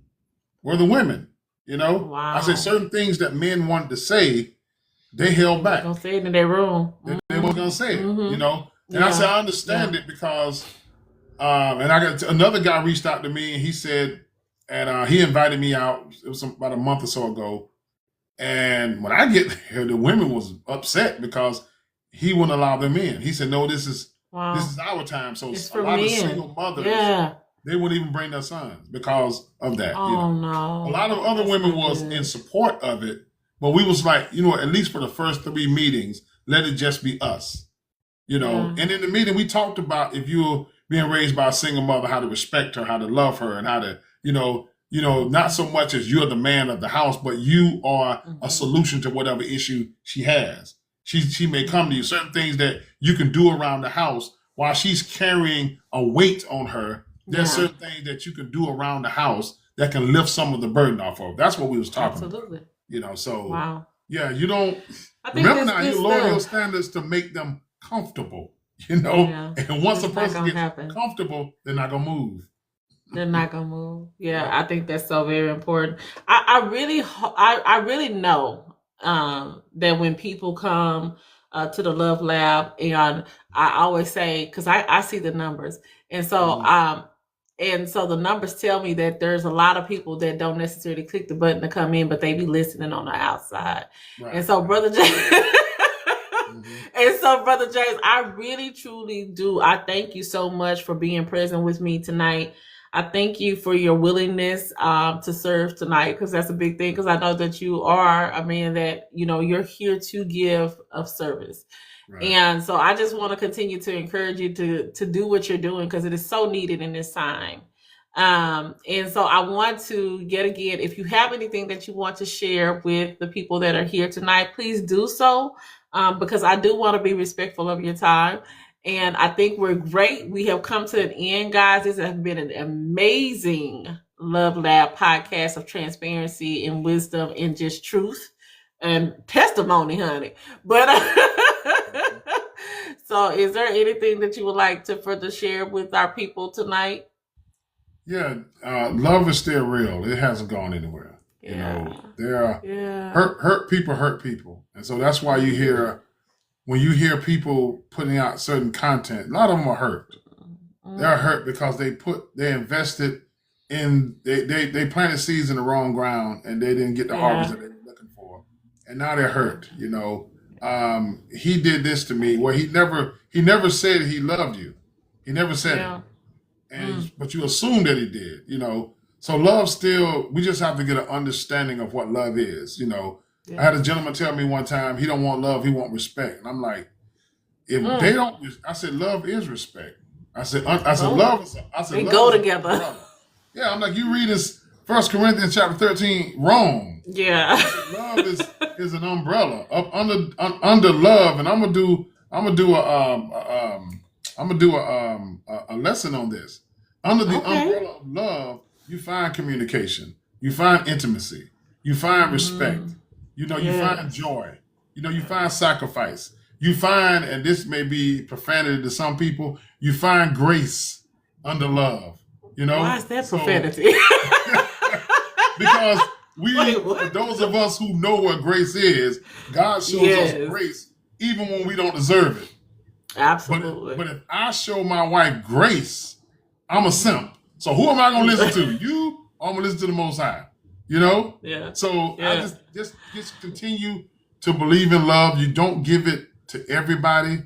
were the women, Wow. I said, certain things that men wanted to say, they held back. They don't say it in their room. They weren't going to say it, And I said, I understand it because, and I got another guy reached out to me and he said, and he invited me out. It was about a month or so ago. And when I get there, the women was upset because he wouldn't allow them in. He said, no, this is our time. So a lot of single mothers, they wouldn't even bring their sons because of that. Oh, no. A lot of other women was in support of it. But we was like, at least for the first 3 meetings, let it just be us, And in the meeting, we talked about if you're being raised by a single mother, how to respect her, how to love her, and how to, not so much as you're the man of the house, but you are a solution to whatever issue she has. She may come to you, certain things that you can do around the house while she's carrying a weight on her. There's certain things that you can do around the house that can lift some of the burden off of. That's what we was talking about. Wow. Yeah, you don't remember now. You lower your standards to make them comfortable, And once a person gets comfortable, they're not gonna move. They're not gonna move. Yeah, I think that's so very important. I really know that when people come to the Love Lab, and I always say, because I see the numbers, and so and so the numbers tell me that there's a lot of people that don't necessarily click the button to come in, but they be listening on the outside. Right. And so, Brother James, Brother James, I really truly do. I thank you so much for being present with me tonight. I thank you for your willingness to serve tonight, because that's a big thing. Because I know that you are a man that you're here to give of service. Right. And so I just want to continue to encourage you to do what you're doing, because it is so needed in this time. And so I want to, yet again, if you have anything that you want to share with the people that are here tonight, please do so, because I do want to be respectful of your time. And I think we're great. We have come to an end, guys. This has been an amazing Love Lab podcast of transparency and wisdom and just truth and testimony, honey. But so is there anything that you would like to further share with our people tonight? Yeah, love is still real. It hasn't gone anywhere. There are hurt people. And so that's why when you hear people putting out certain content, a lot of them are hurt. They're hurt because they invested and they planted seeds in the wrong ground, and they didn't get the harvest that they were looking for, and now they're hurt. He did this to me. Well, he never said he loved you. He never said it, Yeah. but you assume that he did. So love still. We just have to get an understanding of what love is. I had a gentleman tell me one time he don't want love, he want respect, and I'm like, if they don't, I said love is respect. I said love is. They love go is together. Yeah, I'm like, you read this 1 Corinthians chapter 13 wrong. Yeah. Love is an umbrella up under love, and I'm gonna do a lesson on this. Under the umbrella of love, you find communication, you find intimacy, you find respect. You find joy. You find sacrifice. You find, and this may be profanity to some people, you find grace under love. Why is that profanity? Because for those of us who know what grace is, God shows us grace even when we don't deserve it. Absolutely. But if I show my wife grace, I'm a simp. So who am I going to listen to? You, or I'm going to listen to the Most High? Yeah. So I just continue to believe in love. You don't give it to everybody,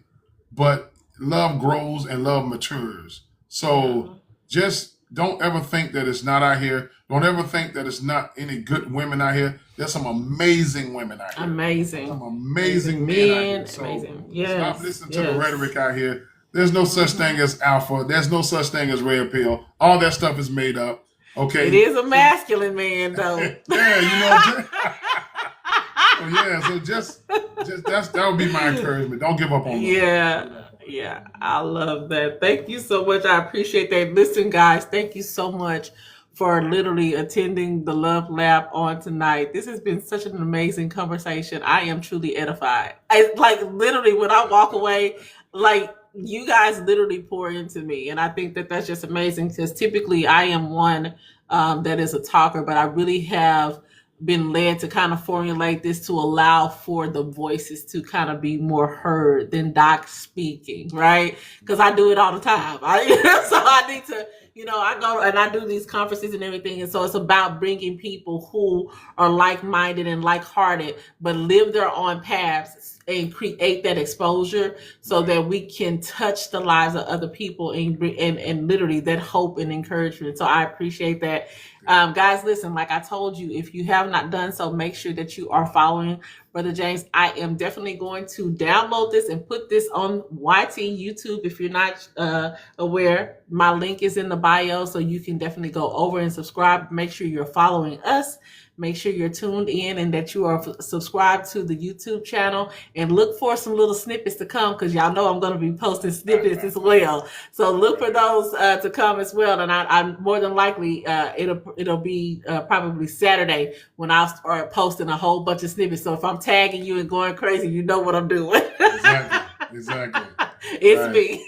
but love grows and love matures. So just don't ever think that it's not out here. Don't ever think that it's not any good women out here. There's some amazing women out here. Amazing. Some amazing men out here. So amazing. Stop listening to the rhetoric out here. There's no such thing as alpha. There's no such thing as red pill. All that stuff is made up. Okay. It is a masculine man, though. So just that would be my encouragement. Don't give up on love. Yeah, I love that. Thank you so much. I appreciate that. Listen, guys, thank you so much for literally attending the Love Lab on tonight. This has been such an amazing conversation. I am truly edified. Literally, when I walk away, you guys literally pour into me. And I think that that's just amazing, because typically I am one that is a talker, but I really have been led to kind of formulate this to allow for the voices to kind of be more heard than Doc speaking, right? Because I do it all the time. So I need to, I go and I do these conferences and everything. And so it's about bringing people who are like-minded and like-hearted, but live their own paths and create that exposure so that we can touch the lives of other people and literally that hope and encouragement. So I appreciate that. Guys, listen, like I told you, if you have not done so, make sure that you are following Brother James. I am definitely going to download this and put this on YT YouTube. If you're not aware, my link is in the bio, so you can definitely go over and subscribe. Make sure you're following us. Make sure you're tuned in and that you are subscribed to the YouTube channel, and look for some little snippets to come, because y'all know I'm going to be posting snippets as well. So look for those to come as well. And I'm more than likely it'll be probably Saturday when I'll start posting a whole bunch of snippets. So if I'm tagging you and going crazy, you know what I'm doing. Exactly. It's me.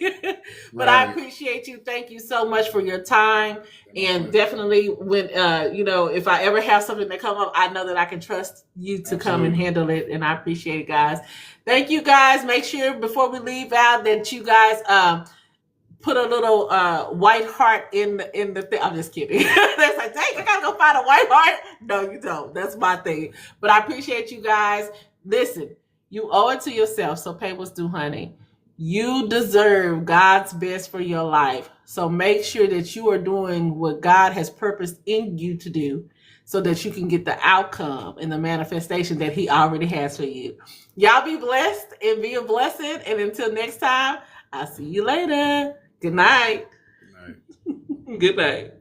But I appreciate you. Thank you so much for your time. And definitely when, if I ever have something that come up, I know that I can trust you to come and handle it. And I appreciate it, guys. Thank you, guys. Make sure before we leave out that you guys put a little white heart in the thing. I'm just kidding. That's like, dang, I gotta go find a white heart. No, you don't. That's my thing. But I appreciate you guys. Listen, you owe it to yourself. So pay what's due, honey. You deserve God's best for your life. So make sure that you are doing what God has purposed in you to do, so that you can get the outcome and the manifestation that He already has for you. Y'all be blessed and be a blessing. And until next time, I'll see you later. Good night. Good night. Good night.